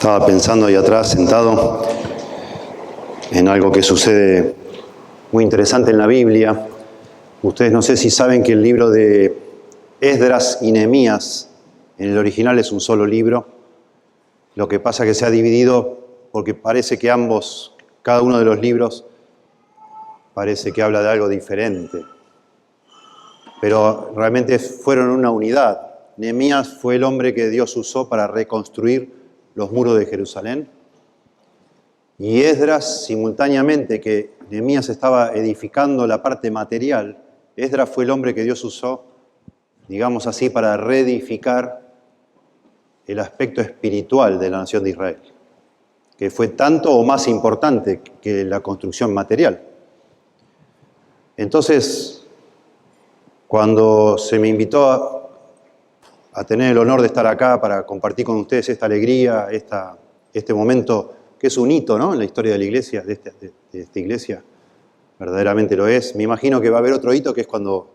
Estaba pensando ahí atrás, sentado, en algo que sucede muy interesante en la Biblia. Ustedes no sé si saben que el libro de Esdras y Nehemías, en el original es un solo libro. Lo que pasa es que se ha dividido porque parece que ambos, cada uno de los libros, parece que habla de algo diferente. Pero realmente fueron una unidad. Nehemías fue el hombre que Dios usó para reconstruir los muros de Jerusalén. Y Esdras, simultáneamente que Nehemías estaba edificando la parte material, Esdras fue el hombre que Dios usó, digamos así, para reedificar el aspecto espiritual de la nación de Israel, que fue tanto o más importante que la construcción material. Entonces, cuando se me invitó a tener el honor de estar acá para compartir con ustedes esta alegría, este momento que es un hito, ¿no?, en la historia de la iglesia, de esta iglesia, verdaderamente lo es. Me imagino que va a haber otro hito que es cuando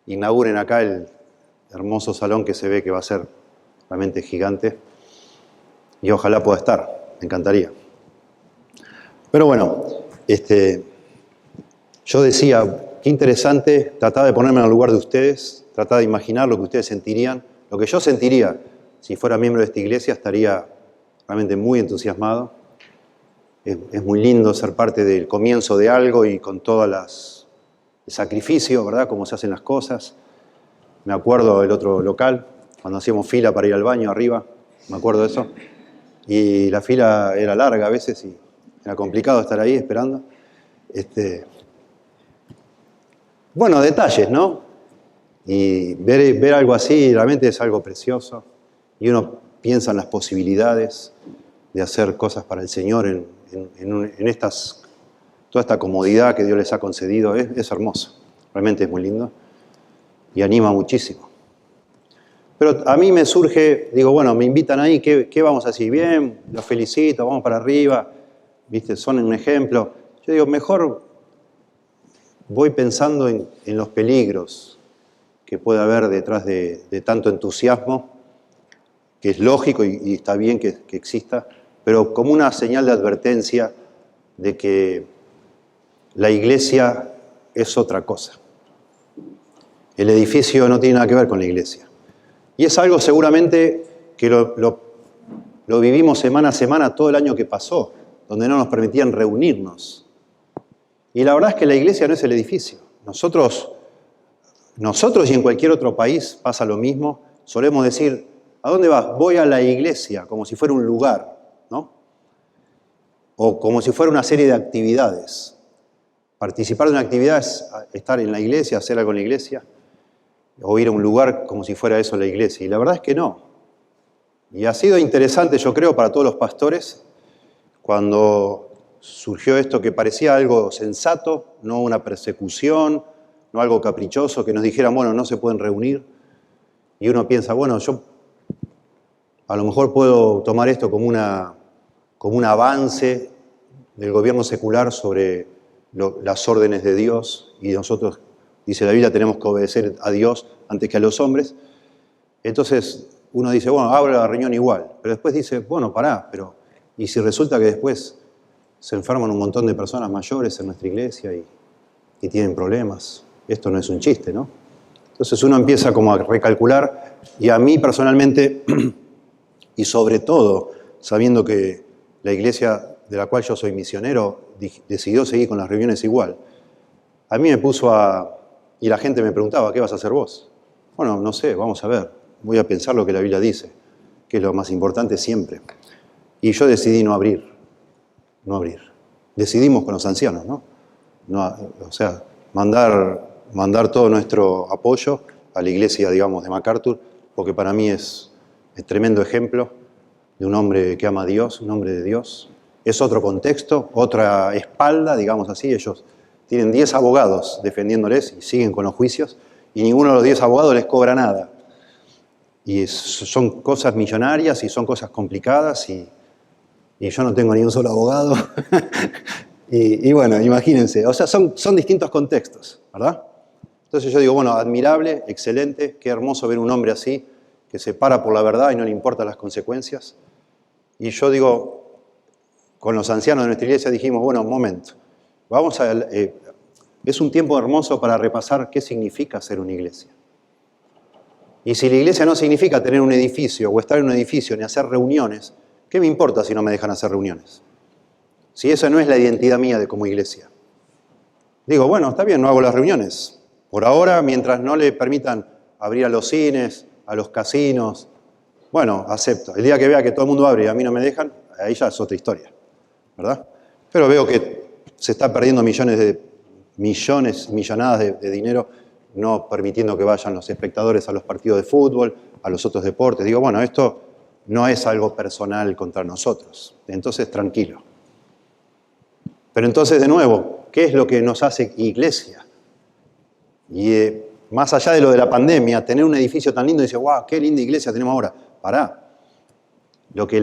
inauguren acá el hermoso salón que se ve que va a ser realmente gigante. Y ojalá pueda estar, me encantaría. Pero bueno, yo decía, qué interesante tratar de ponerme en el lugar de ustedes, tratar de imaginar lo que ustedes sentirían. Lo que yo sentiría si fuera miembro de esta iglesia, estaría realmente muy entusiasmado. Es muy lindo ser parte del comienzo de algo y con todo el sacrificio, ¿verdad?, cómo se hacen las cosas. Me acuerdo del otro local, cuando hacíamos fila para ir al baño arriba, me acuerdo de eso. Y la fila era larga a veces y era complicado estar ahí esperando. Bueno, detalles, ¿no? Y ver algo así realmente es algo precioso. Y uno piensa en las posibilidades de hacer cosas para el Señor en toda esta comodidad que Dios les ha concedido. Es hermoso, realmente es muy lindo y anima muchísimo. Pero a mí me surge, digo, bueno, me invitan ahí, ¿qué vamos a decir? Bien, los felicito, vamos para arriba, ¿viste? Son un ejemplo. Yo digo, mejor voy pensando en los peligros que puede haber detrás de tanto entusiasmo, que es lógico y está bien que exista, pero como una señal de advertencia de que la iglesia es otra cosa. El edificio no tiene nada que ver con la iglesia. Y es algo seguramente que lo vivimos semana a semana todo el año que pasó, donde no nos permitían reunirnos. Y la verdad es que la iglesia no es el edificio. Nosotros y en cualquier otro país pasa lo mismo. Solemos decir, ¿a dónde vas? Voy a la iglesia, como si fuera un lugar, ¿no? O como si fuera una serie de actividades. Participar de una actividad es estar en la iglesia, hacer algo en la iglesia, o ir a un lugar como si fuera eso la iglesia. Y la verdad es que no. Y ha sido interesante, yo creo, para todos los pastores, cuando surgió esto que parecía algo sensato, no una persecución, no algo caprichoso, que nos dijeran, bueno, no se pueden reunir. Y uno piensa, bueno, yo a lo mejor puedo tomar esto como un avance del gobierno secular sobre las órdenes de Dios, y nosotros, dice la Biblia, tenemos que obedecer a Dios antes que a los hombres. Entonces uno dice, bueno, abro la reunión igual, pero después dice, bueno, pará, pero ¿y si resulta que después se enferman un montón de personas mayores en nuestra iglesia y tienen problemas? Esto no es un chiste, ¿no? Entonces uno empieza como a recalcular, y a mí personalmente, y sobre todo sabiendo que la iglesia de la cual yo soy misionero decidió seguir con las reuniones igual, a mí me puso y la gente me preguntaba, ¿qué vas a hacer vos? Bueno, no sé, vamos a ver, voy a pensar lo que la Biblia dice, que es lo más importante siempre. Y yo decidí no abrir. Decidimos con los ancianos, ¿no? O sea, mandar todo nuestro apoyo a la iglesia, digamos, de MacArthur, porque para mí es tremendo ejemplo de un hombre que ama a Dios, un hombre de Dios. Es otro contexto, otra espalda, digamos así. Ellos tienen 10 abogados defendiéndoles y siguen con los juicios, y ninguno de los 10 abogados les cobra nada. Y son cosas millonarias y son cosas complicadas, y yo no tengo ni un solo abogado. y bueno, imagínense, o sea, son distintos contextos, ¿verdad? Entonces yo digo, bueno, admirable, excelente, qué hermoso ver un hombre así, que se para por la verdad y no le importan las consecuencias. Y yo digo, con los ancianos de nuestra iglesia dijimos, bueno, un momento, es un tiempo hermoso para repasar qué significa ser una iglesia. Y si la iglesia no significa tener un edificio o estar en un edificio ni hacer reuniones, ¿qué me importa si no me dejan hacer reuniones? Si esa no es la identidad mía de como iglesia. Digo, bueno, está bien, no hago las reuniones. Por ahora, mientras no le permitan abrir a los cines, a los casinos, bueno, acepto. El día que vea que todo el mundo abre y a mí no me dejan, ahí ya es otra historia, ¿verdad? Pero veo que se está perdiendo millonadas de dinero, no permitiendo que vayan los espectadores a los partidos de fútbol, a los otros deportes. Digo, bueno, esto no es algo personal contra nosotros. Entonces, tranquilo. Pero entonces, de nuevo, ¿qué es lo que nos hace iglesia? Y más allá de lo de la pandemia, tener un edificio tan lindo y decir, wow, qué linda iglesia tenemos ahora. Pará. Lo que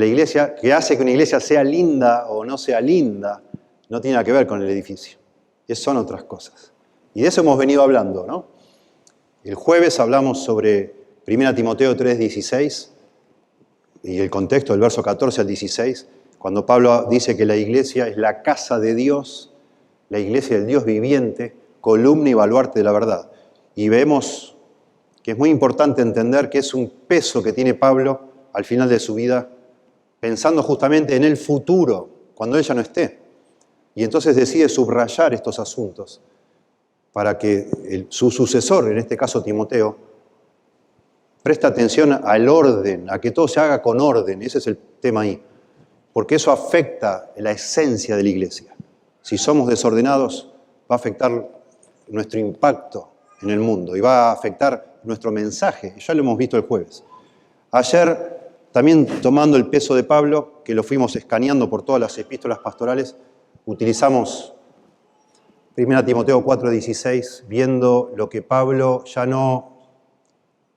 que hace que una iglesia sea linda o no sea linda, no tiene nada que ver con el edificio. Son otras cosas. Y de eso hemos venido hablando, ¿no? El jueves hablamos sobre 1 Timoteo 3:16 y el contexto del verso 14 al 16, cuando Pablo dice que la iglesia es la casa de Dios, la iglesia del Dios viviente, columna y baluarte de la verdad. Y vemos que es muy importante entender que es un peso que tiene Pablo al final de su vida, pensando justamente en el futuro, cuando él ya no esté. Y entonces decide subrayar estos asuntos para que su sucesor, en este caso Timoteo, preste atención al orden, a que todo se haga con orden. Ese es el tema ahí. Porque eso afecta la esencia de la iglesia. Si somos desordenados, va a afectar nuestro impacto en el mundo y va a afectar nuestro mensaje. Ya lo hemos visto el jueves. Ayer, también tomando el peso de Pablo, que lo fuimos escaneando por todas las epístolas pastorales, utilizamos 1 Timoteo 4:16, viendo lo que Pablo, ya no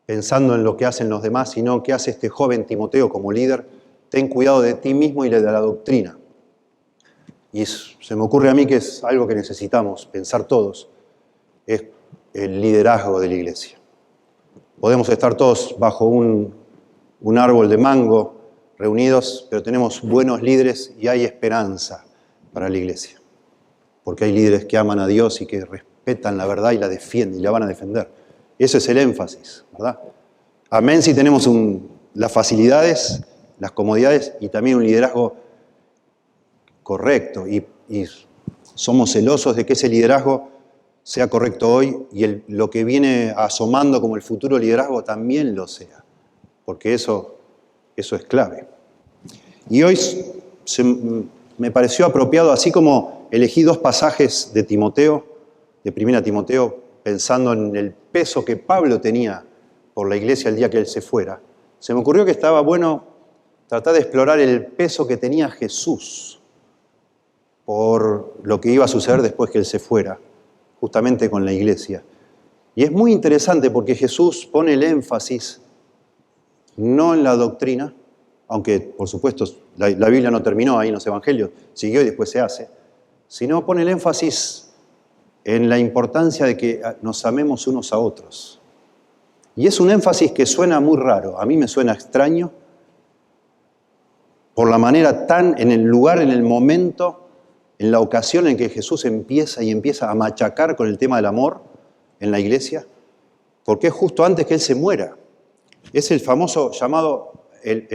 pensando en lo que hacen los demás, sino qué hace este joven Timoteo como líder. Ten cuidado de ti mismo y de la doctrina. Y se me ocurre a mí que es algo que necesitamos pensar todos, es el liderazgo de la iglesia. Podemos estar todos bajo un árbol de mango reunidos, pero tenemos buenos líderes y hay esperanza para la iglesia. Porque hay líderes que aman a Dios y que respetan la verdad y la defienden y la van a defender. Ese es el énfasis, ¿verdad? Amén si tenemos las facilidades, las comodidades y también un liderazgo correcto. Y somos celosos de que ese liderazgo sea correcto hoy y lo que viene asomando como el futuro liderazgo también lo sea. Porque eso es clave. Y hoy me pareció apropiado, así como elegí 2 pasajes de Timoteo, de 1 Timoteo, pensando en el peso que Pablo tenía por la iglesia el día que él se fuera, se me ocurrió que estaba bueno tratar de explorar el peso que tenía Jesús por lo que iba a suceder después que él se fuera, justamente con la iglesia. Y es muy interesante porque Jesús pone el énfasis no en la doctrina, aunque por supuesto la Biblia no terminó ahí en los evangelios, siguió y después se hace, sino pone el énfasis en la importancia de que nos amemos unos a otros. Y es un énfasis que suena muy raro, a mí me suena extraño, por la manera en el lugar, en el momento, en la ocasión en que Jesús empieza a machacar con el tema del amor en la iglesia, porque es justo antes que Él se muera. Es el famoso llamado el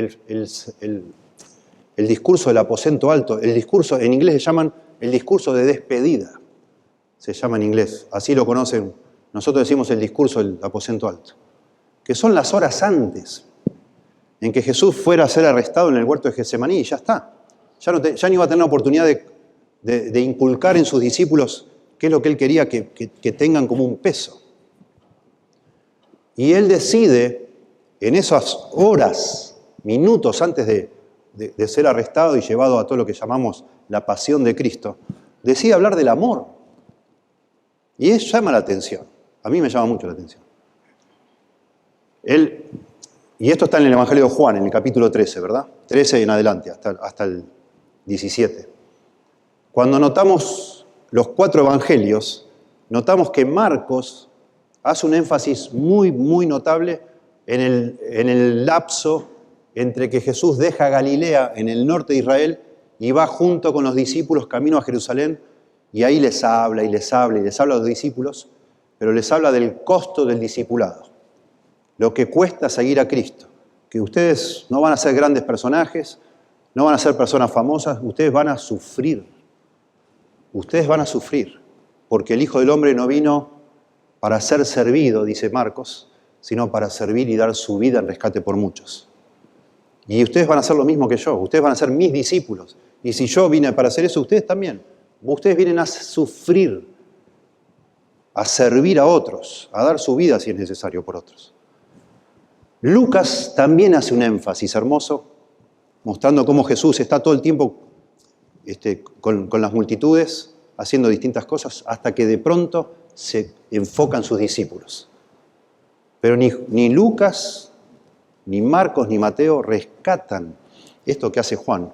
discurso del aposento alto. El discurso, en inglés le llaman el discurso de despedida. Se llama en inglés, así lo conocen. Nosotros decimos el discurso del aposento alto. Que son las horas antes en que Jesús fuera a ser arrestado en el huerto de Getsemaní y ya está. Ya no iba a tener la oportunidad de inculcar en sus discípulos qué es lo que Él quería que tengan como un peso. Y Él decide, en esas horas, minutos antes de ser arrestado y llevado a todo lo que llamamos la pasión de Cristo, decide hablar del amor. Y eso llama la atención. A mí me llama mucho la atención. Y esto está en el Evangelio de Juan, en el capítulo 13, ¿verdad? 13 en adelante, hasta el 17. Cuando notamos los 4 evangelios, notamos que Marcos hace un énfasis muy, muy notable en el lapso entre que Jesús deja Galilea en el norte de Israel y va junto con los discípulos camino a Jerusalén, y ahí les habla y les habla y les habla a los discípulos, pero les habla del costo del discipulado, lo que cuesta seguir a Cristo, que ustedes no van a ser grandes personajes, no van a ser personas famosas, ustedes van a sufrir, porque el Hijo del Hombre no vino para ser servido, dice Marcos, sino para servir y dar su vida en rescate por muchos. Y ustedes van a hacer lo mismo que yo, ustedes van a ser mis discípulos. Y si yo vine para hacer eso, ustedes también. Ustedes vienen a sufrir, a servir a otros, a dar su vida si es necesario por otros. Lucas también hace un énfasis hermoso, mostrando cómo Jesús está todo el tiempo con las multitudes, haciendo distintas cosas, hasta que de pronto se enfocan sus discípulos. Pero ni Lucas, ni Marcos, ni Mateo rescatan esto que hace Juan,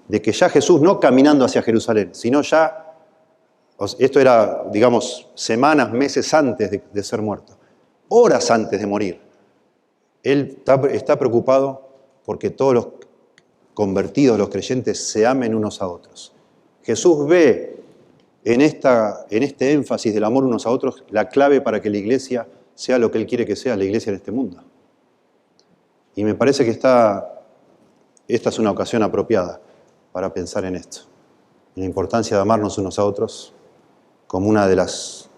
de que ya Jesús no caminando hacia Jerusalén, sino ya, esto era, digamos, semanas, meses antes de ser muerto, horas antes de morir. Él está preocupado porque todos los convertidos, los creyentes, se amen unos a otros. Jesús ve en este énfasis del amor unos a otros la clave para que la iglesia sea lo que Él quiere que sea, la iglesia en este mundo. Y me parece que esta es una ocasión apropiada para pensar en esto, en la importancia de amarnos unos a otros como una de las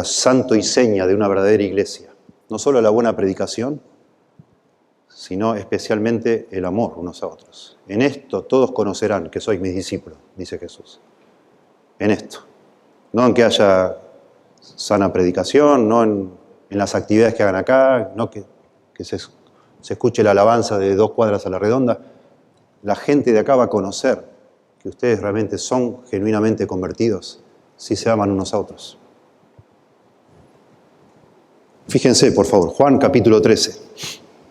santo y seña de una verdadera iglesia. No solo la buena predicación, sino especialmente el amor unos a otros. En esto todos conocerán que sois mis discípulos, dice Jesús. En esto. No en que haya sana predicación, no en las actividades que hagan acá, no que se escuche la alabanza de 2 cuadras a la redonda. La gente de acá va a conocer que ustedes realmente son genuinamente convertidos si se aman unos a otros. Fíjense, por favor, Juan capítulo 13.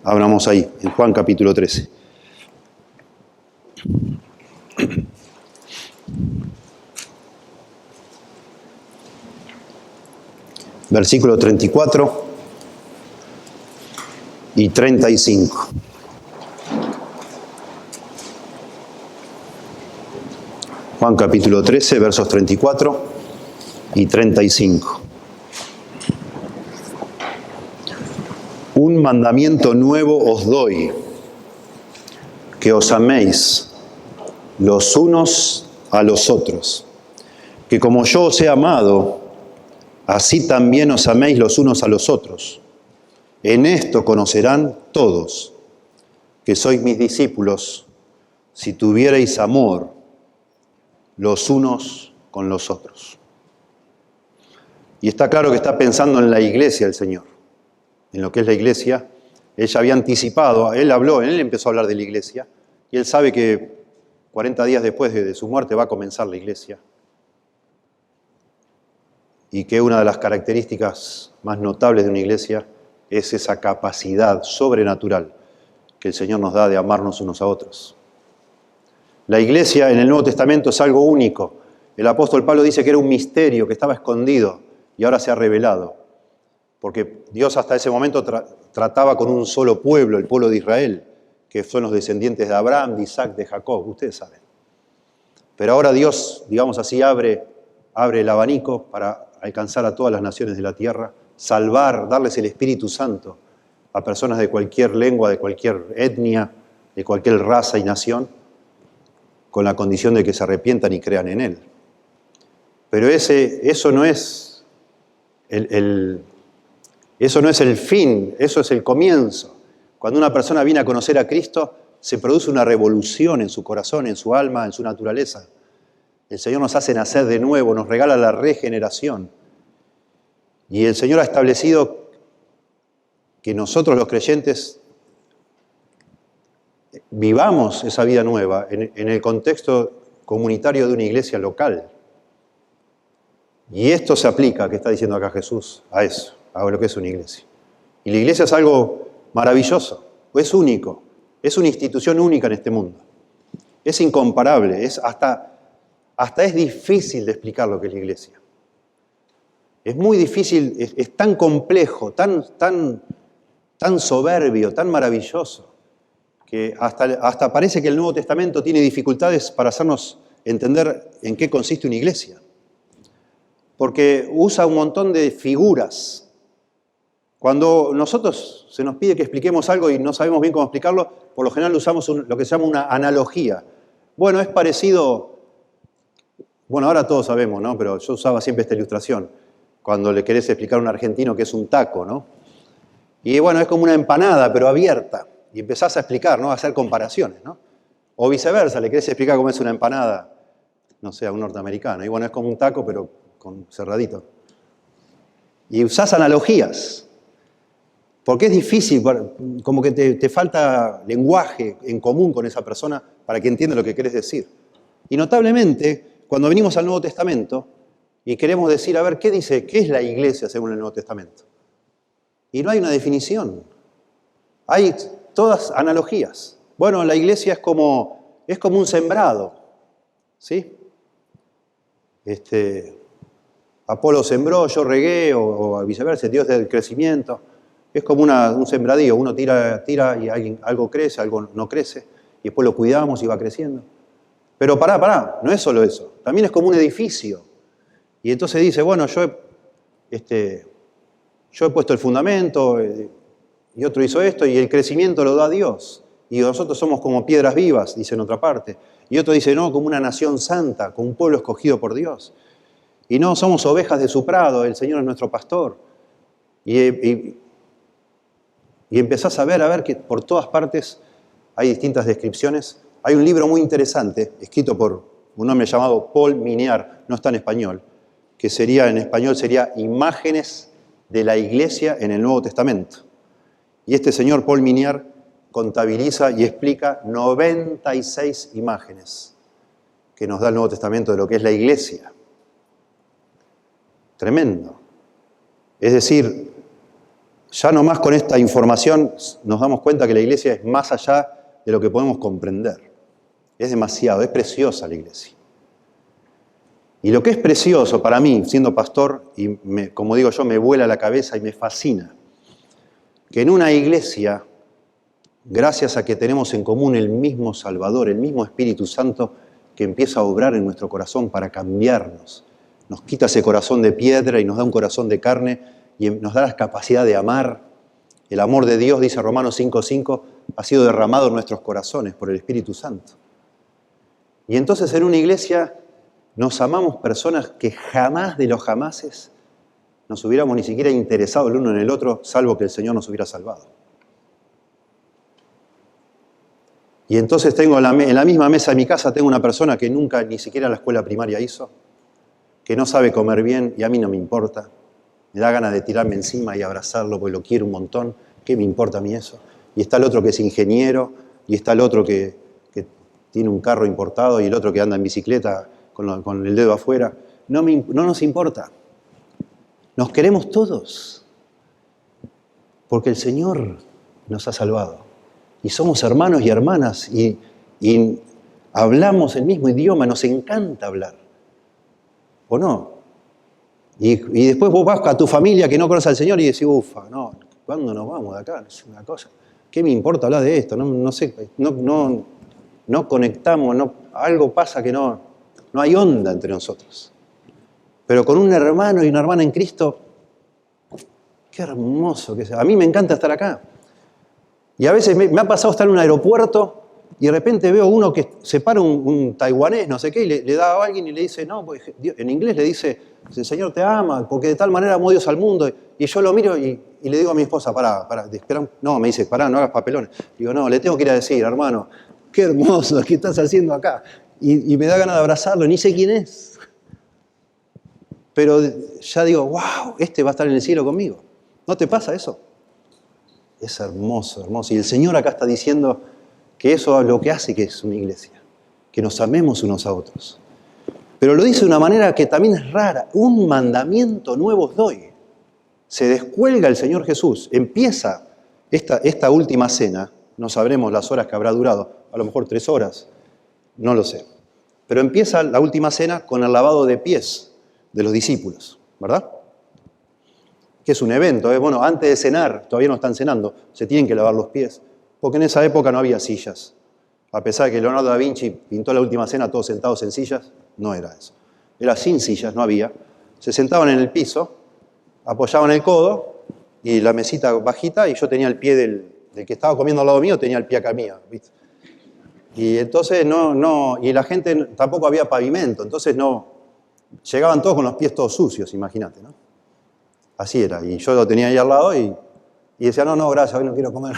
Abramos ahí, en Juan capítulo 13. Versículo 34 y 35. Juan capítulo 13, versos 34 y 35. Un mandamiento nuevo os doy, que os améis los unos a los otros, que como yo os he amado, así también os améis los unos a los otros. En esto conocerán todos que sois mis discípulos, si tuvierais amor los unos con los otros. Y está claro que está pensando en la iglesia el Señor, en lo que es la iglesia. Él ya había anticipado, él empezó a hablar de la iglesia, y él sabe que 40 días después de su muerte va a comenzar la iglesia. Y que una de las características más notables de una iglesia es esa capacidad sobrenatural que el Señor nos da de amarnos unos a otros. La iglesia en el Nuevo Testamento es algo único. El apóstol Pablo dice que era un misterio, que estaba escondido y ahora se ha revelado. Porque Dios hasta ese momento trataba con un solo pueblo, el pueblo de Israel, que son los descendientes de Abraham, de Isaac, de Jacob, ustedes saben. Pero ahora Dios, digamos así, abre el abanico para alcanzar a todas las naciones de la tierra, salvar, darles el Espíritu Santo a personas de cualquier lengua, de cualquier etnia, de cualquier raza y nación, con la condición de que se arrepientan y crean en Él. Pero eso no es el fin, eso es el comienzo. Cuando una persona viene a conocer a Cristo, se produce una revolución en su corazón, en su alma, en su naturaleza. El Señor nos hace nacer de nuevo, nos regala la regeneración. Y el Señor ha establecido que nosotros los creyentes vivamos esa vida nueva en el contexto comunitario de una iglesia local. Y esto se aplica, que está diciendo acá Jesús, a eso, a lo que es una iglesia. Y la iglesia es algo maravilloso, es único, es una institución única en este mundo. Es incomparable, hasta es difícil de explicar lo que es la iglesia. Es muy difícil, es tan complejo, tan soberbio, tan maravilloso, que hasta parece que el Nuevo Testamento tiene dificultades para hacernos entender en qué consiste una iglesia. Porque usa un montón de figuras. Cuando nosotros se nos pide que expliquemos algo y no sabemos bien cómo explicarlo, por lo general usamos lo que se llama una analogía. Bueno, es parecido, bueno, ahora todos sabemos, ¿no? Pero yo usaba siempre esta ilustración, cuando le querés explicar a un argentino que es un taco, ¿no? Y bueno, es como una empanada, pero abierta. Y empezás a explicar, ¿no? A hacer comparaciones, ¿no? O viceversa, le querés explicar cómo es una empanada, no sé, a un norteamericano. Y bueno, es como un taco, pero con cerradito. Y usás analogías. Porque es difícil, como que te falta lenguaje en común con esa persona para que entienda lo que querés decir. Y notablemente, cuando venimos al Nuevo Testamento y queremos decir, a ver, ¿qué dice? ¿Qué es la iglesia según el Nuevo Testamento? Y no hay una definición. Hay todas analogías. Bueno, la iglesia es como un sembrado, ¿sí? Apolo sembró, yo regué, o viceversa, Dios del crecimiento. Es como un sembradío, uno tira y algo crece, algo no crece, y después lo cuidamos y va creciendo. Pero pará, no es solo eso, también es como un edificio. Y entonces dice, bueno, yo he puesto el fundamento, y otro hizo esto, y el crecimiento lo da Dios. Y nosotros somos como piedras vivas, dice en otra parte. Y otro dice, no, como una nación santa, como un pueblo escogido por Dios. Y no, somos ovejas de su prado, el Señor es nuestro pastor. Y empezás a ver que por todas partes hay distintas descripciones. Hay un libro muy interesante, escrito por un hombre llamado Paul Miniar, no está en español, que en español sería Imágenes de la Iglesia en el Nuevo Testamento. Y este señor Paul Miniar contabiliza y explica 96 imágenes que nos da el Nuevo Testamento de lo que es la Iglesia. Tremendo. Es decir, ya nomás con esta información nos damos cuenta que la iglesia es más allá de lo que podemos comprender. Es demasiado, es preciosa la iglesia. Y lo que es precioso para mí, siendo pastor, y como digo yo, me vuela la cabeza y me fascina, que en una iglesia, gracias a que tenemos en común el mismo Salvador, el mismo Espíritu Santo, que empieza a obrar en nuestro corazón para cambiarnos, nos quita ese corazón de piedra y nos da un corazón de carne, y nos da la capacidad de amar. El amor de Dios, dice Romanos 5:5, ha sido derramado en nuestros corazones por el Espíritu Santo. Y entonces en una iglesia nos amamos personas que jamás de los jamases nos hubiéramos ni siquiera interesado el uno en el otro, salvo que el Señor nos hubiera salvado. Y entonces tengo en la misma mesa de mi casa tengo una persona que nunca ni siquiera la escuela primaria hizo, que no sabe comer bien y a mí no me importa. Me da ganas de tirarme encima y abrazarlo porque lo quiero un montón. ¿Qué me importa a mí eso? Y está el otro que es ingeniero, y está el otro que tiene un carro importado, y el otro que anda en bicicleta con el dedo afuera. No nos importa. Nos queremos todos. Porque el Señor nos ha salvado. Y somos hermanos y hermanas, y hablamos el mismo idioma, nos encanta hablar. ¿O no? Y después vos vas a tu familia que no conoce al Señor y decís, ufa, no, ¿cuándo nos vamos de acá? Es una cosa. ¿Qué me importa hablar de esto? No sé, no conectamos, algo pasa que no hay onda entre nosotros. Pero con un hermano y una hermana en Cristo, qué hermoso que sea. A mí me encanta estar acá. Y a veces me ha pasado estar en un aeropuerto y de repente veo uno que se para un taiwanés, no sé qué, y le da a alguien y le dice, no, pues, en inglés le dice, el Señor te ama, porque de tal manera amó Dios al mundo. Y yo lo miro y le digo a mi esposa, pará, espera. No, me dice, pará, no hagas papelones. Digo, no, le tengo que ir a decir, hermano, qué hermoso, ¿qué estás haciendo acá? Y me da ganas de abrazarlo, ni sé quién es. Pero ya digo, wow, este va a estar en el cielo conmigo. ¿No te pasa eso? Es hermoso, hermoso. Y el Señor acá está diciendo que eso es lo que hace que es una iglesia, que nos amemos unos a otros. Pero lo dice de una manera que también es rara. Un mandamiento nuevo os doy. Se descuelga el Señor Jesús. Empieza esta última cena. No sabremos las horas que habrá durado. A lo mejor 3 horas. No lo sé. Pero empieza la última cena con el lavado de pies de los discípulos. ¿Verdad? Que es un evento. Bueno, antes de cenar, todavía no están cenando, se tienen que lavar los pies. Porque en esa época no había sillas. A pesar de que Leonardo da Vinci pintó la Última Cena todos sentados en sillas, no era eso. Era sin sillas, no había. Se sentaban en el piso, apoyaban el codo y la mesita bajita, y yo tenía el pie del que estaba comiendo al lado mío, tenía el pie acá mío, ¿viste? Y entonces y la gente tampoco había pavimento, entonces llegaban todos con los pies todos sucios, imagínate, ¿no? Así era, y yo lo tenía ahí al lado y decía, no, gracias, hoy no quiero comer.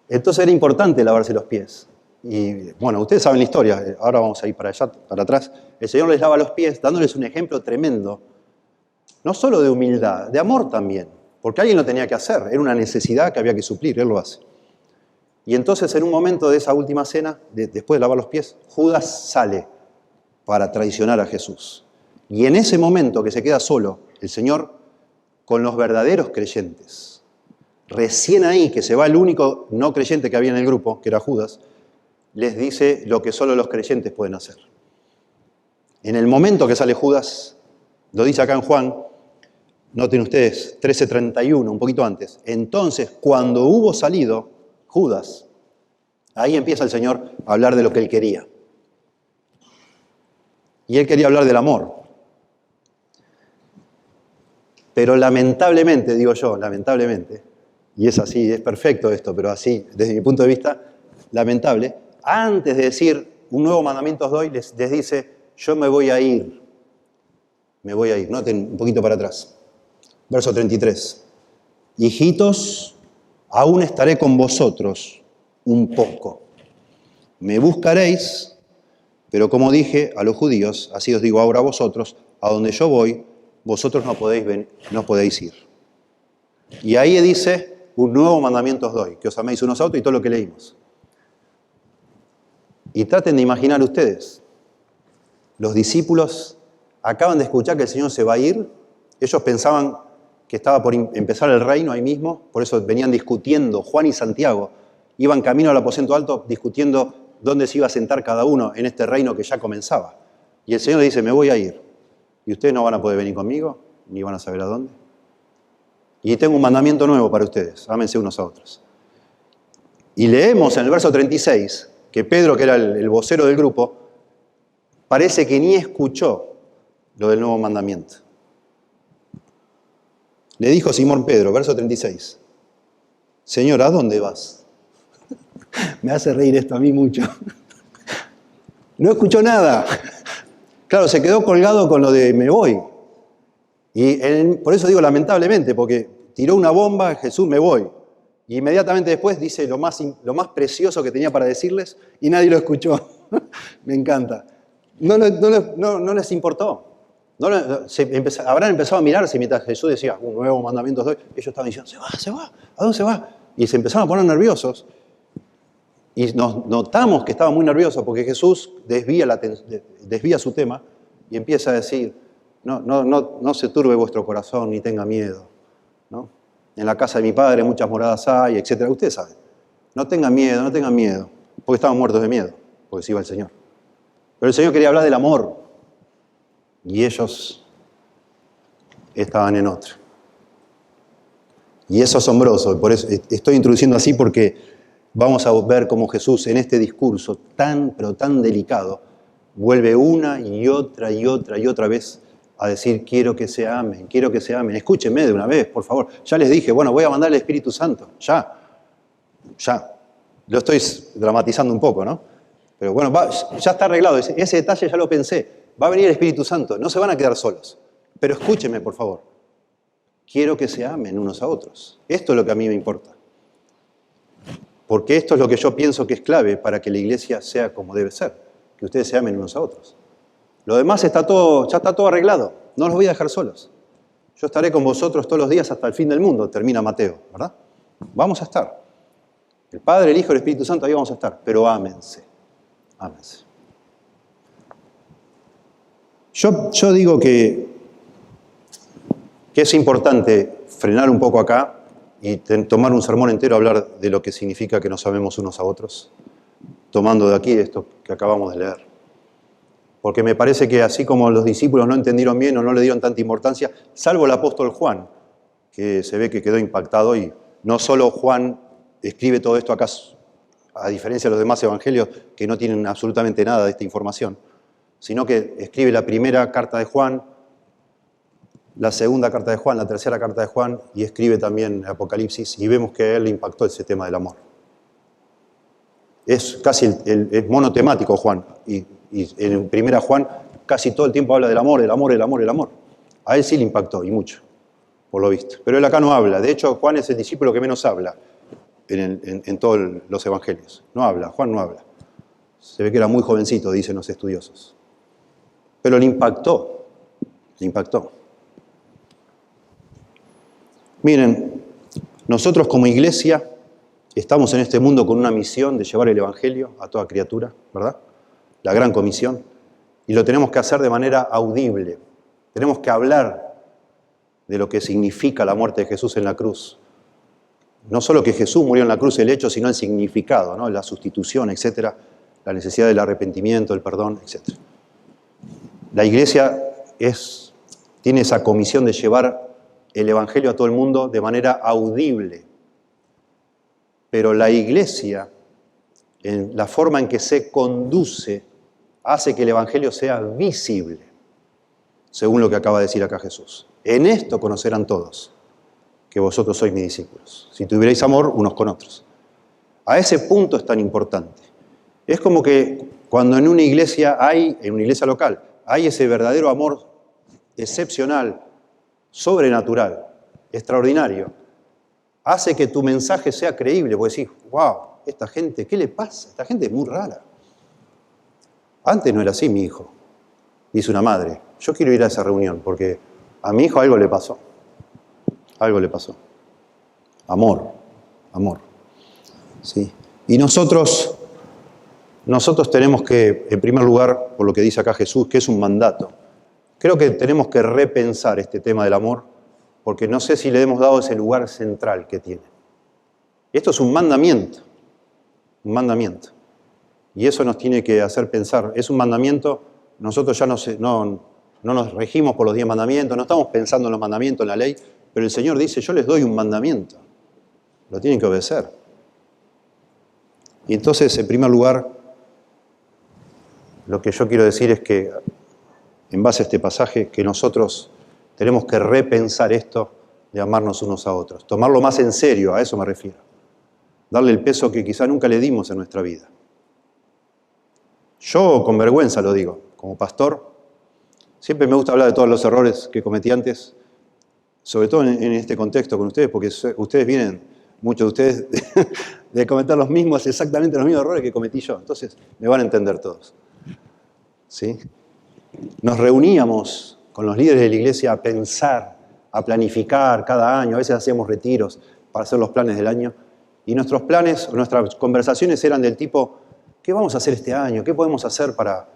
Entonces era importante lavarse los pies. Y bueno, ustedes saben la historia, ahora vamos a ir para allá, para atrás. El Señor les lava los pies, dándoles un ejemplo tremendo, no solo de humildad, de amor también, porque alguien lo tenía que hacer, era una necesidad que había que suplir, Él lo hace. Y entonces en un momento de esa última cena, después de lavar los pies, Judas sale para traicionar a Jesús. Y en ese momento que se queda solo, el Señor, con los verdaderos creyentes, recién ahí que se va el único no creyente que había en el grupo, que era Judas, les dice lo que solo los creyentes pueden hacer. En el momento que sale Judas, lo dice acá en Juan, noten ustedes, 13:31, un poquito antes. Entonces, cuando hubo salido Judas, ahí empieza el Señor a hablar de lo que Él quería. Y Él quería hablar del amor. Pero lamentablemente, digo yo, lamentablemente, y es así, es perfecto esto, pero así, desde mi punto de vista, lamentable, antes de decir un nuevo mandamiento os doy, les dice, yo me voy a ir. Me voy a ir. Noten un poquito para atrás. Verso 33. Hijitos, aún estaré con vosotros un poco. Me buscaréis, pero como dije a los judíos, así os digo ahora a vosotros, a donde yo voy, vosotros no podéis ir. Y ahí dice, un nuevo mandamiento os doy, que os améis unos a otros y todo lo que leímos. Y traten de imaginar ustedes, los discípulos acaban de escuchar que el Señor se va a ir, ellos pensaban que estaba por empezar el reino ahí mismo, por eso venían discutiendo, Juan y Santiago, iban camino al aposento alto discutiendo dónde se iba a sentar cada uno en este reino que ya comenzaba. Y el Señor le dice, me voy a ir, y ustedes no van a poder venir conmigo, ni van a saber a dónde. Y tengo un mandamiento nuevo para ustedes, ámense unos a otros. Y leemos en el verso 36, que Pedro, que era el vocero del grupo, parece que ni escuchó lo del nuevo mandamiento. Le dijo Simón Pedro, verso 36, Señor, ¿a dónde vas? Me hace reír esto a mí mucho. No escuchó nada. Claro, se quedó colgado con lo de me voy. Y por eso digo lamentablemente, porque tiró una bomba, Jesús, me voy. Y inmediatamente después dice lo más precioso que tenía para decirles y nadie lo escuchó. Me encanta. No les importó. Habrán empezado a mirarse mientras Jesús decía, un nuevo mandamiento os doy. Ellos estaban diciendo, se va, ¿a dónde se va? Y se empezaron a poner nerviosos. Y nos notamos que estaban muy nerviosos porque Jesús desvía su tema y empieza a decir, no se turbe vuestro corazón ni tenga miedo, ¿no? En la casa de mi padre muchas moradas hay, etc. Ustedes saben. No tengan miedo, porque estaban muertos de miedo, porque se iba el Señor. Pero el Señor quería hablar del amor y ellos estaban en otra. Y es asombroso, por eso estoy introduciendo así porque vamos a ver cómo Jesús en este discurso pero tan delicado vuelve una y otra vez a decir, quiero que se amen. Escúchenme de una vez, por favor. Ya les dije, bueno, voy a mandar el Espíritu Santo. Ya. Lo estoy dramatizando un poco, ¿no? Pero bueno, ya está arreglado. Ese detalle ya lo pensé. Va a venir el Espíritu Santo. No se van a quedar solos. Pero escúchenme, por favor. Quiero que se amen unos a otros. Esto es lo que a mí me importa. Porque esto es lo que yo pienso que es clave para que la iglesia sea como debe ser. Que ustedes se amen unos a otros. Lo demás ya está todo arreglado. No los voy a dejar solos. Yo estaré con vosotros todos los días hasta el fin del mundo, termina Mateo, ¿verdad? Vamos a estar. El Padre, el Hijo y el Espíritu Santo, ahí vamos a estar. Pero ámense. Yo digo que es importante frenar un poco acá y tomar un sermón entero a hablar de lo que significa que nos amemos unos a otros, tomando de aquí esto que acabamos de leer. Porque me parece que así como los discípulos no entendieron bien o no le dieron tanta importancia, salvo el apóstol Juan, que se ve que quedó impactado y no solo Juan escribe todo esto acá, a diferencia de los demás evangelios que no tienen absolutamente nada de esta información, sino que escribe la primera carta de Juan, la segunda carta de Juan, la tercera carta de Juan, y escribe también Apocalipsis, y vemos que a él le impactó ese tema del amor. Es casi el monotemático Juan, y en primera Juan casi todo el tiempo habla del amor, el amor, el amor, el amor. A él sí le impactó, y mucho, por lo visto. Pero él acá no habla. De hecho, Juan es el discípulo que menos habla en todos los evangelios. No habla, Juan no habla. Se ve que era muy jovencito, dicen los estudiosos. Pero le impactó, le impactó. Miren, nosotros como iglesia estamos en este mundo con una misión de llevar el evangelio a toda criatura, ¿verdad? La gran comisión. Y lo tenemos que hacer de manera audible. Tenemos que hablar de lo que significa la muerte de Jesús en la cruz. No solo que Jesús murió en la cruz, el hecho, sino el significado, ¿no? La sustitución, etcétera, la necesidad del arrepentimiento, el perdón, etcétera. La iglesia tiene esa comisión de llevar el evangelio a todo el mundo de manera audible. Pero la iglesia, en la forma en que se conduce, hace que el evangelio sea visible, según lo que acaba de decir acá Jesús. En esto conocerán todos que vosotros sois mis discípulos, si tuvierais amor unos con otros. A ese punto es tan importante. Es como que cuando en una iglesia local, hay ese verdadero amor excepcional, sobrenatural, extraordinario, hace que tu mensaje sea creíble, porque decís, wow, esta gente, ¿qué le pasa? Esta gente es muy rara. Antes no era así mi hijo, dice una madre. Yo quiero ir a esa reunión porque a mi hijo algo le pasó. Algo le pasó. Amor, amor. ¿Sí? Y nosotros tenemos que, en primer lugar, por lo que dice acá Jesús, que es un mandato, creo que tenemos que repensar este tema del amor, porque no sé si le hemos dado ese lugar central que tiene. Esto es un mandamiento, un mandamiento. Y eso nos tiene que hacer pensar. Es un mandamiento, nosotros ya no nos regimos por los 10 mandamientos, no estamos pensando en los mandamientos, en la ley, pero el Señor dice, yo les doy un mandamiento. Lo tienen que obedecer. Y entonces, en primer lugar, lo que yo quiero decir es que, en base a este pasaje, que nosotros tenemos que repensar esto de amarnos unos a otros. Tomarlo más en serio, a eso me refiero. Darle el peso que quizá nunca le dimos en nuestra vida. Yo con vergüenza lo digo, como pastor, siempre me gusta hablar de todos los errores que cometí antes, sobre todo en este contexto con ustedes, porque ustedes vienen, muchos de ustedes, de cometer exactamente los mismos errores que cometí yo. Entonces, me van a entender todos. ¿Sí? Nos reuníamos con los líderes de la iglesia a pensar, a planificar cada año, a veces hacíamos retiros para hacer los planes del año, y nuestros planes, nuestras conversaciones eran del tipo, ¿qué vamos a hacer este año? ¿Qué podemos hacer para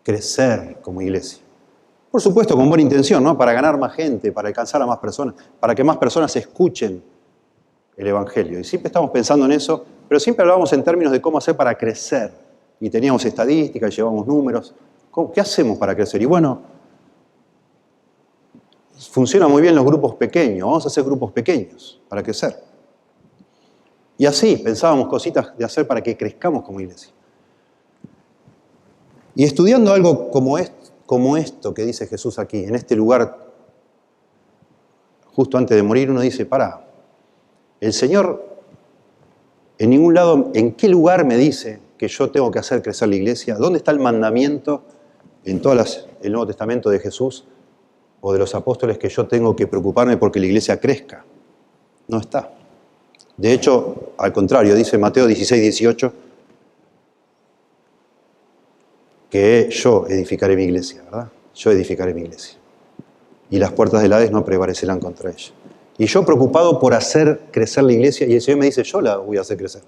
crecer como iglesia? Por supuesto, con buena intención, ¿no? Para ganar más gente, para alcanzar a más personas, para que más personas escuchen el evangelio. Y siempre estamos pensando en eso, pero siempre hablábamos en términos de cómo hacer para crecer. Y teníamos estadísticas, llevábamos números. ¿Qué hacemos para crecer? Y bueno, funcionan muy bien los grupos pequeños. Vamos a hacer grupos pequeños para crecer. Y así pensábamos cositas de hacer para que crezcamos como iglesia. Y estudiando algo como esto que dice Jesús aquí, en este lugar, justo antes de morir, uno dice, pará, el Señor en ningún lado, ¿en qué lugar me dice que yo tengo que hacer crecer la iglesia? ¿Dónde está el mandamiento en todo el Nuevo Testamento de Jesús o de los apóstoles que yo tengo que preocuparme porque la iglesia crezca? No está. De hecho, al contrario, dice Mateo 16, 18, que yo edificaré mi iglesia, ¿verdad? Yo edificaré mi iglesia. Y las puertas del Hades no prevalecerán contra ella. Y yo preocupado por hacer crecer la iglesia, y el Señor me dice, yo la voy a hacer crecer.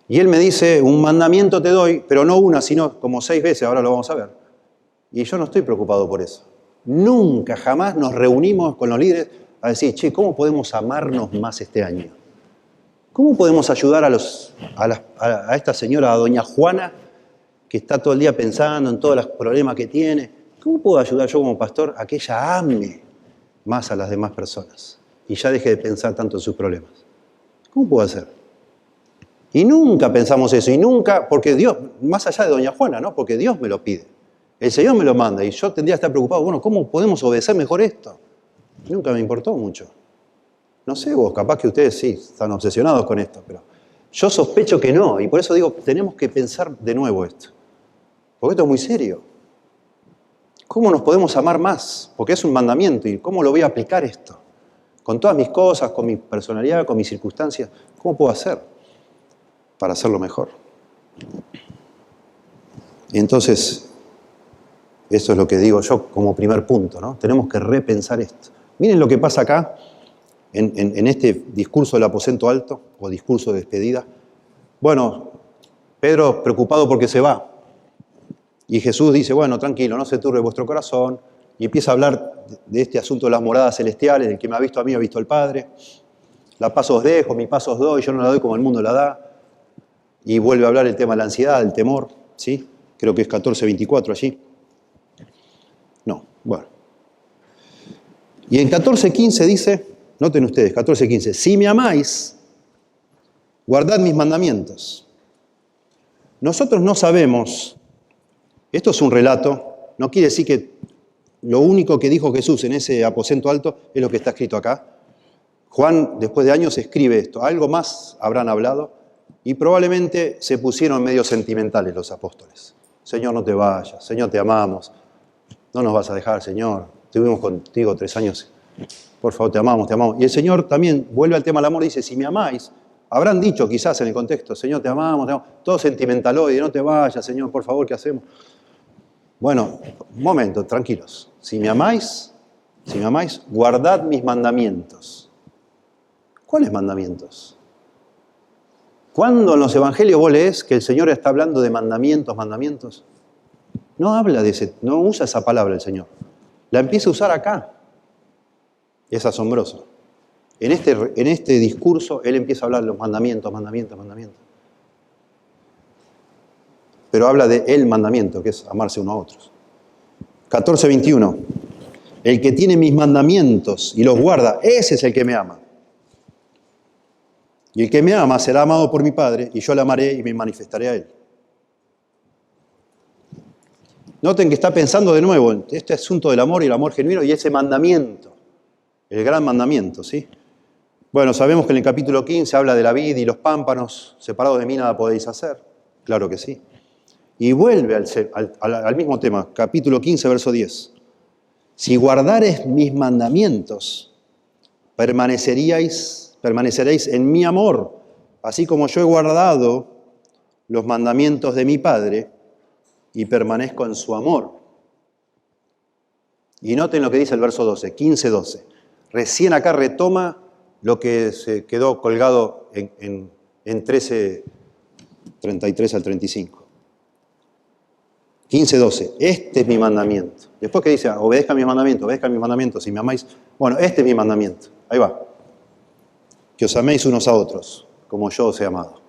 Y Él me dice, un mandamiento te doy, pero no una, sino como 6 veces, ahora lo vamos a ver. Y yo no estoy preocupado por eso. Nunca, jamás nos reunimos con los líderes a decir, che, ¿cómo podemos amarnos más este año? ¿Cómo podemos ayudar a esta señora, a doña Juana, que está todo el día pensando en todos los problemas que tiene? ¿Cómo puedo ayudar yo como pastor a que ella ame más a las demás personas? y ya deje de pensar tanto en sus problemas. ¿Cómo puedo hacer? Y nunca pensamos eso, y nunca, porque Dios, más allá de doña Juana, ¿no? Porque Dios me lo pide. El Señor me lo manda, y yo tendría que estar preocupado, bueno, ¿cómo podemos obedecer mejor esto? Nunca me importó mucho. No sé vos, capaz que ustedes sí, están obsesionados con esto, pero yo sospecho que no, y por eso digo, tenemos que pensar de nuevo esto. Porque esto es muy serio. ¿Cómo nos podemos amar más? Porque es un mandamiento, ¿y cómo lo voy a aplicar esto? Con todas mis cosas, con mi personalidad, con mis circunstancias, ¿cómo puedo hacer para hacerlo mejor? Y entonces, eso es lo que digo yo como primer punto, ¿no? Tenemos que repensar esto. Miren lo que pasa acá, en este discurso del aposento alto, o discurso de despedida. Bueno, Pedro preocupado porque se va. Y Jesús dice, bueno, tranquilo, no se turbe vuestro corazón. Y empieza a hablar de este asunto de las moradas celestiales, del que me ha visto a mí, ha visto al Padre. La paz os dejo, mi paz os doy, yo no la doy como el mundo la da. Y vuelve a hablar el tema de la ansiedad, del temor, ¿sí? Creo que es 14:24 allí. No, bueno. Y en 14:15 dice, noten ustedes, 14:15, si me amáis, guardad mis mandamientos. Nosotros no sabemos, esto es un relato, no quiere decir que lo único que dijo Jesús en ese aposento alto es lo que está escrito acá. Juan, después de años, escribe esto. Algo más habrán hablado y probablemente se pusieron medio sentimentales los apóstoles. Señor, no te vayas. Señor, te amamos. No nos vas a dejar, Señor. Estuvimos contigo 3 años. Por favor, te amamos, te amamos. Y el Señor también vuelve al tema del amor y dice, si me amáis, habrán dicho quizás en el contexto, Señor, te amamos, te amamos. Todo sentimentaloide, no te vayas, Señor, por favor, ¿qué hacemos? Bueno, un momento, tranquilos. Si me amáis, guardad mis mandamientos. ¿Cuáles mandamientos? ¿Cuándo en los evangelios vos leés que el Señor está hablando de mandamientos? No habla de ese, no usa esa palabra el Señor. La empieza a usar acá. Es asombroso. En este discurso, Él empieza a hablar de los mandamientos. Pero habla de el mandamiento, que es amarse uno a otros. 14:21. El que tiene mis mandamientos y los guarda, ese es el que me ama. Y el que me ama será amado por mi Padre, y yo le amaré y me manifestaré a Él. Noten que está pensando de nuevo en este asunto del amor y el amor genuino y ese mandamiento, el gran mandamiento, ¿sí? Bueno, sabemos que en el capítulo 15 habla de la vid y los pámpanos, separados de mí nada podéis hacer. Claro que sí. Y vuelve al mismo tema, capítulo 15, verso 10. Si guardareis mis mandamientos, permaneceréis en mi amor, así como yo he guardado los mandamientos de mi Padre y permanezco en su amor. Y noten lo que dice el verso 12, 15:12. Recién acá retoma lo que se quedó colgado en 13:33 al 35. 15:12. Este es mi mandamiento. Después que dice, obedezcan mis mandamientos, si me amáis. Bueno, este es mi mandamiento. Ahí va. Que os améis unos a otros, como yo os he amado.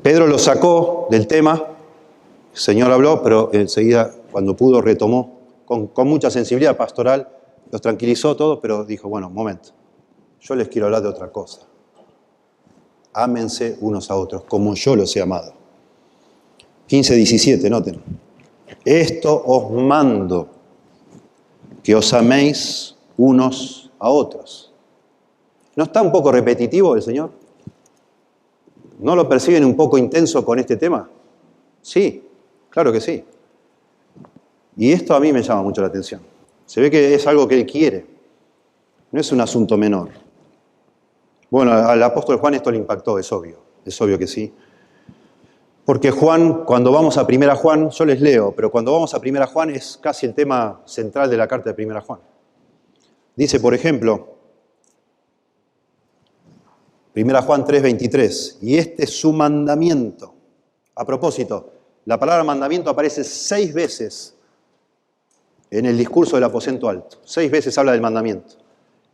Pedro lo sacó del tema, el Señor habló, pero enseguida, cuando pudo, retomó con mucha sensibilidad pastoral, los tranquilizó todo, pero dijo, bueno, un momento, yo les quiero hablar de otra cosa. Ámense unos a otros, como yo los he amado. 15:17, noten. Esto os mando, que os améis unos a otros. ¿No está un poco repetitivo el Señor? ¿No lo perciben un poco intenso con este tema? Sí, claro que sí. Y esto a mí me llama mucho la atención. Se ve que es algo que Él quiere. No es un asunto menor. Bueno, al apóstol Juan esto le impactó, es obvio que sí. Porque Juan, cuando vamos a 1 Juan, yo les leo, pero cuando vamos a 1 Juan es casi el tema central de la carta de 1 Juan. Dice, por ejemplo, 1 Juan 3:23, y este es su mandamiento. A propósito, la palabra mandamiento aparece 6 veces en el discurso del aposento alto. 6 veces habla del mandamiento.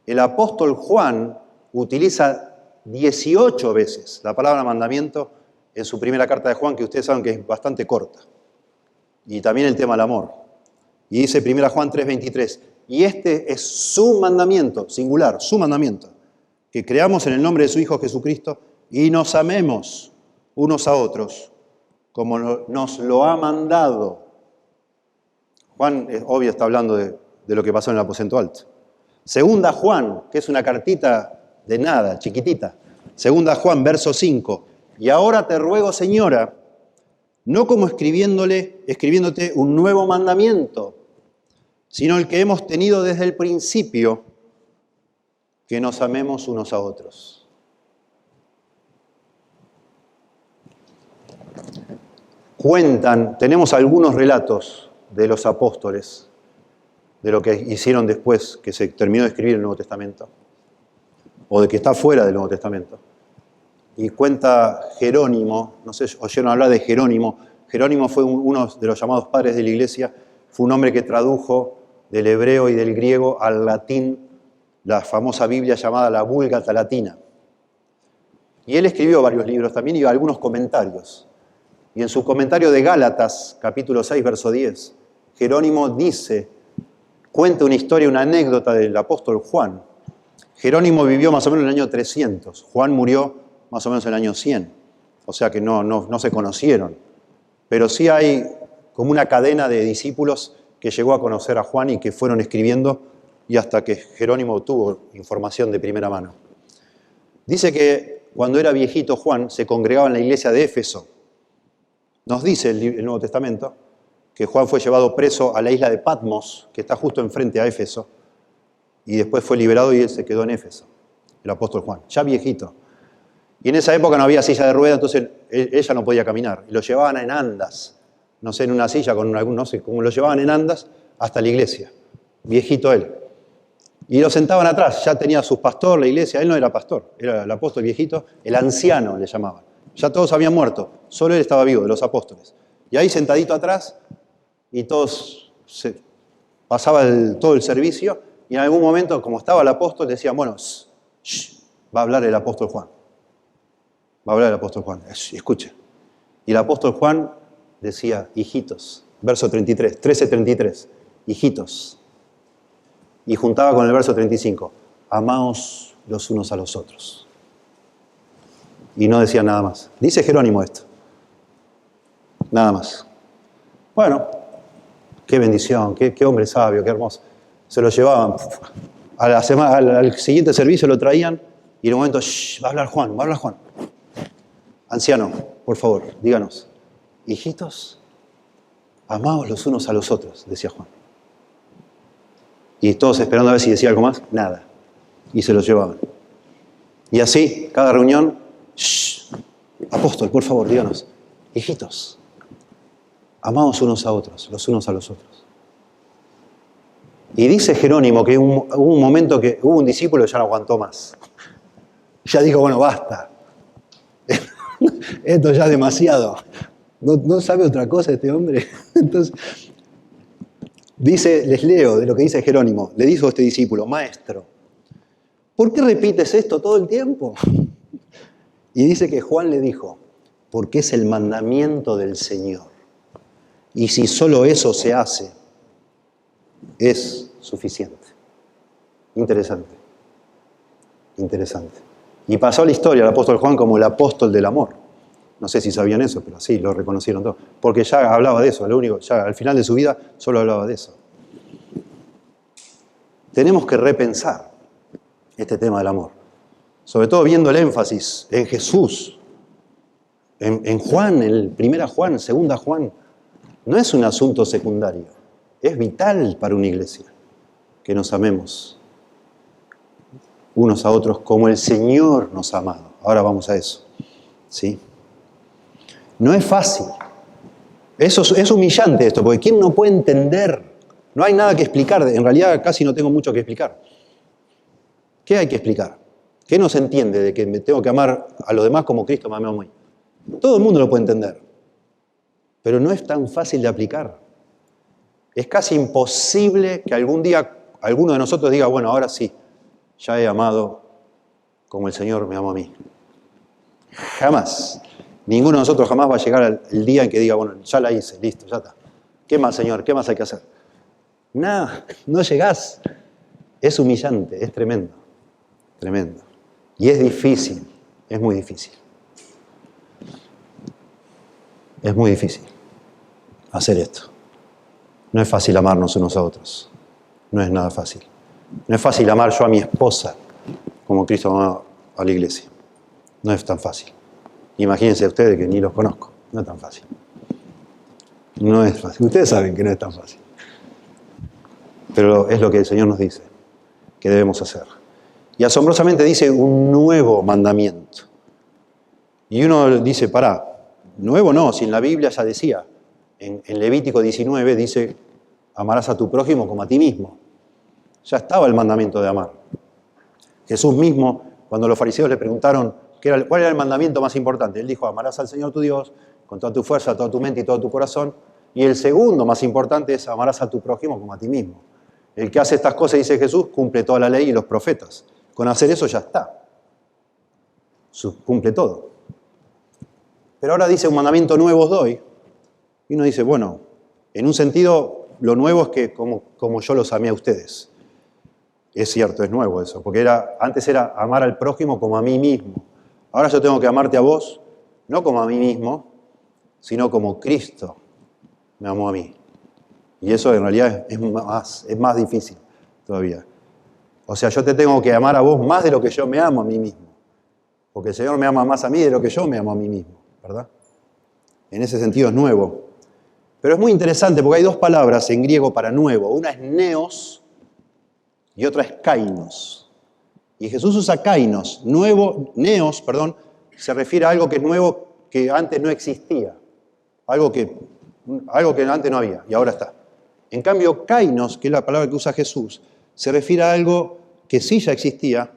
El apóstol Juan utiliza 18 veces la palabra mandamiento en su primera carta de Juan, que ustedes saben que es bastante corta. Y también el tema del amor. Y dice 1 Juan 3:23, y este es su mandamiento, singular, su mandamiento, que creamos en el nombre de su Hijo Jesucristo y nos amemos unos a otros, como nos lo ha mandado. Juan, obvio, está hablando de lo que pasó en el aposento alto. Segunda Juan, que es una cartita de nada, chiquitita. Segunda Juan, verso 5. Y ahora te ruego, señora, no como escribiéndote un nuevo mandamiento, sino el que hemos tenido desde el principio, que nos amemos unos a otros. Tenemos algunos relatos de los apóstoles, de lo que hicieron después que se terminó de escribir el Nuevo Testamento, o de que está fuera del Nuevo Testamento. Y cuenta Jerónimo, no sé, oyeron hablar de Jerónimo. Jerónimo fue uno de los llamados padres de la iglesia, fue un hombre que tradujo del hebreo y del griego al latín la famosa Biblia llamada la Vulgata Latina. Y él escribió varios libros también y algunos comentarios. Y en su comentario de Gálatas, capítulo 6, verso 10, Jerónimo cuenta una historia, una anécdota del apóstol Juan. Jerónimo vivió más o menos en el año 300, Juan murió más o menos en el año 100, o sea que no se conocieron. Pero sí hay como una cadena de discípulos que llegó a conocer a Juan y que fueron escribiendo y hasta que Jerónimo tuvo información de primera mano. Dice que cuando era viejito Juan se congregaba en la iglesia de Éfeso. Nos dice el Nuevo Testamento que Juan fue llevado preso a la isla de Patmos, que está justo enfrente a Éfeso, y después fue liberado y él se quedó en Éfeso, el apóstol Juan, ya viejito. Y en esa época no había silla de ruedas, entonces ella no podía caminar. Y lo llevaban en andas, no sé, en una silla, no sé cómo lo llevaban en andas hasta la iglesia. Viejito él. Y lo sentaban atrás, ya tenía sus pastores, la iglesia, él no era pastor, era el apóstol viejito, el anciano le llamaban. Ya todos habían muerto, solo él estaba vivo, de los apóstoles. Y ahí sentadito atrás, y pasaba todo el servicio, y en algún momento, como estaba el apóstol, decían, bueno, va a hablar el apóstol Juan. Va a hablar el apóstol Juan, escuche. Y el apóstol Juan decía, hijitos, verso 33, 13:33, hijitos. Y juntaba con el verso 35, amaos los unos a los otros. Y no decía nada más. Dice Jerónimo esto. Nada más. Bueno, qué bendición, qué hombre sabio, qué hermoso. Se lo llevaban. Al siguiente servicio lo traían y en un momento, va a hablar Juan, va a hablar Juan. Anciano, por favor, díganos. Hijitos, amaos los unos a los otros, decía Juan. Y todos esperando a ver si decía algo más, nada. Y se los llevaban. Y así, cada reunión, apóstol, por favor, díganos. Hijitos, amaos unos a otros, los unos a los otros. Y dice Jerónimo que hubo un momento que hubo un discípulo que ya no aguantó más. Ya dijo, bueno, basta. Esto ya es demasiado. ¿No sabe otra cosa este hombre? Entonces, les leo de lo que dice Jerónimo. Le dijo a este discípulo, maestro, ¿por qué repites esto todo el tiempo? Y dice que Juan le dijo, porque es el mandamiento del Señor. Y si solo eso se hace, es suficiente. Interesante. Interesante. Y pasó a la historia el apóstol Juan como el apóstol del amor. No sé si sabían eso, pero sí, lo reconocieron todos. Porque ya hablaba de eso, ya al final de su vida solo hablaba de eso. Tenemos que repensar este tema del amor. Sobre todo viendo el énfasis en Jesús, en Juan, en primera Juan, segunda Juan. No es un asunto secundario, es vital para una iglesia que nos amemos unos a otros como el Señor nos ha amado. Ahora vamos a eso, ¿sí? No es fácil. Es humillante esto, porque ¿quién no puede entender? No hay nada que explicar. En realidad casi no tengo mucho que explicar. ¿Qué hay que explicar? ¿Qué no se entiende de que me tengo que amar a los demás como Cristo me amó a mí? Todo el mundo lo puede entender. Pero no es tan fácil de aplicar. Es casi imposible que algún día alguno de nosotros diga, bueno, ahora sí, ya he amado como el Señor me amó a mí. Jamás. Ninguno de nosotros jamás va a llegar el día en que diga, bueno, ya la hice, listo, ya está. ¿Qué más, Señor? ¿Qué más hay que hacer? Nada, no llegás. Es humillante, es tremendo, tremendo. Y es difícil, es muy difícil. Es muy difícil hacer esto. No es fácil amarnos unos a otros. No es nada fácil. No es fácil amar yo a mi esposa como Cristo amaba a la iglesia. No es tan fácil. Imagínense ustedes que ni los conozco. No es tan fácil. No es fácil. Ustedes saben que no es tan fácil. Pero es lo que el Señor nos dice que debemos hacer. Y asombrosamente dice un nuevo mandamiento. Y uno dice, pará, nuevo no, si en la Biblia ya decía, en Levítico 19 dice, amarás a tu prójimo como a ti mismo. Ya estaba el mandamiento de amar. Jesús mismo, cuando los fariseos le preguntaron cuál era el mandamiento más importante, él dijo, amarás al Señor tu Dios con toda tu fuerza, toda tu mente y todo tu corazón. Y el segundo más importante es amarás a tu prójimo como a ti mismo. El que hace estas cosas, dice Jesús, cumple toda la ley y los profetas. Con hacer eso ya está. Cumple todo. Pero ahora dice, un mandamiento nuevo os doy. Y uno dice, bueno, en un sentido, lo nuevo es que como yo los amé a ustedes. Es cierto, es nuevo eso, porque antes era amar al prójimo como a mí mismo. Ahora yo tengo que amarte a vos, no como a mí mismo, sino como Cristo me amó a mí. Y eso en realidad es más difícil todavía. O sea, yo te tengo que amar a vos más de lo que yo me amo a mí mismo. Porque el Señor me ama más a mí de lo que yo me amo a mí mismo, ¿verdad? En ese sentido es nuevo. Pero es muy interesante porque hay dos palabras en griego para nuevo. Una es neos y otra es kainos. Y Jesús usa kainos. Neos, se refiere a algo que es nuevo que antes no existía. Algo que antes no había y ahora está. En cambio, kainos, que es la palabra que usa Jesús, se refiere a algo que sí ya existía,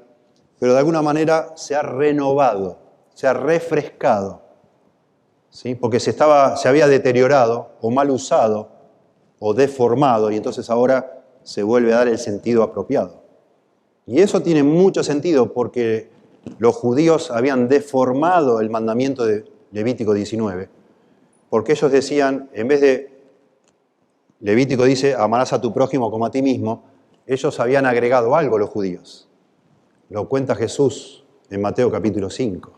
pero de alguna manera se ha renovado, se ha refrescado. ¿Sí? Porque se había deteriorado o mal usado o deformado y entonces ahora se vuelve a dar el sentido apropiado. Y eso tiene mucho sentido porque los judíos habían deformado el mandamiento de Levítico 19, porque ellos decían, en vez de Levítico dice, amarás a tu prójimo como a ti mismo, ellos habían agregado algo los judíos. Lo cuenta Jesús en Mateo capítulo 5.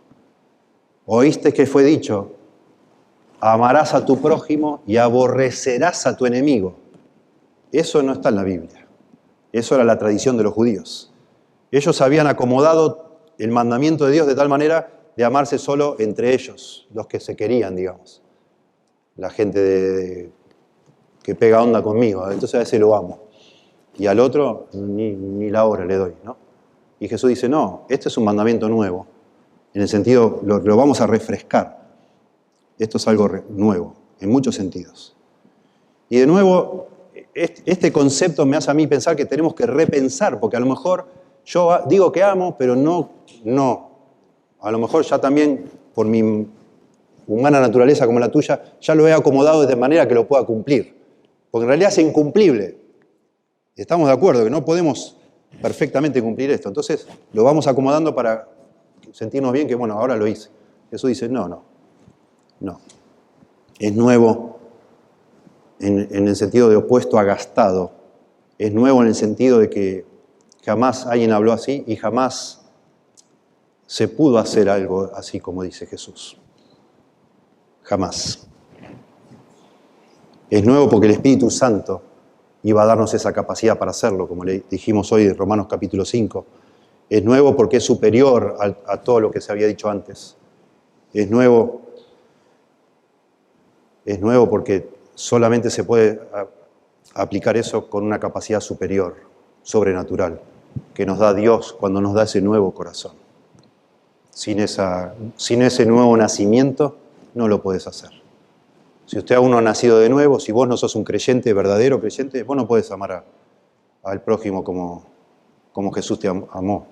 Oíste que fue dicho, amarás a tu prójimo y aborrecerás a tu enemigo. Eso no está en la Biblia. Eso era la tradición de los judíos. Ellos habían acomodado el mandamiento de Dios de tal manera de amarse solo entre ellos, los que se querían, digamos. La gente que pega onda conmigo, entonces a ese lo amo. Y al otro ni la hora le doy, ¿no? Y Jesús dice, no, este es un mandamiento nuevo. En el sentido, lo vamos a refrescar. Esto es algo nuevo, en muchos sentidos. Y de nuevo, este concepto me hace a mí pensar que tenemos que repensar, porque a lo mejor yo digo que amo, pero no. A lo mejor ya también, por mi humana naturaleza como la tuya, ya lo he acomodado de manera que lo pueda cumplir. Porque en realidad es incumplible. Estamos de acuerdo que no podemos perfectamente cumplir esto. Entonces lo vamos acomodando para sentirnos bien que, bueno, ahora lo hice. Jesús dice, no. Es nuevo en el sentido de opuesto a gastado. Es nuevo en el sentido de que jamás alguien habló así y jamás se pudo hacer algo así como dice Jesús. Jamás. Es nuevo porque el Espíritu Santo iba a darnos esa capacidad para hacerlo, como le dijimos hoy en Romanos capítulo 5. Es nuevo porque es superior a todo lo que se había dicho antes. Es nuevo porque solamente se puede aplicar eso con una capacidad superior, sobrenatural, que nos da Dios cuando nos da ese nuevo corazón. Sin ese nuevo nacimiento, no lo puedes hacer. Si usted aún no ha nacido de nuevo, si vos no sos un creyente, verdadero creyente, vos no podés amar al prójimo como Jesús te amó.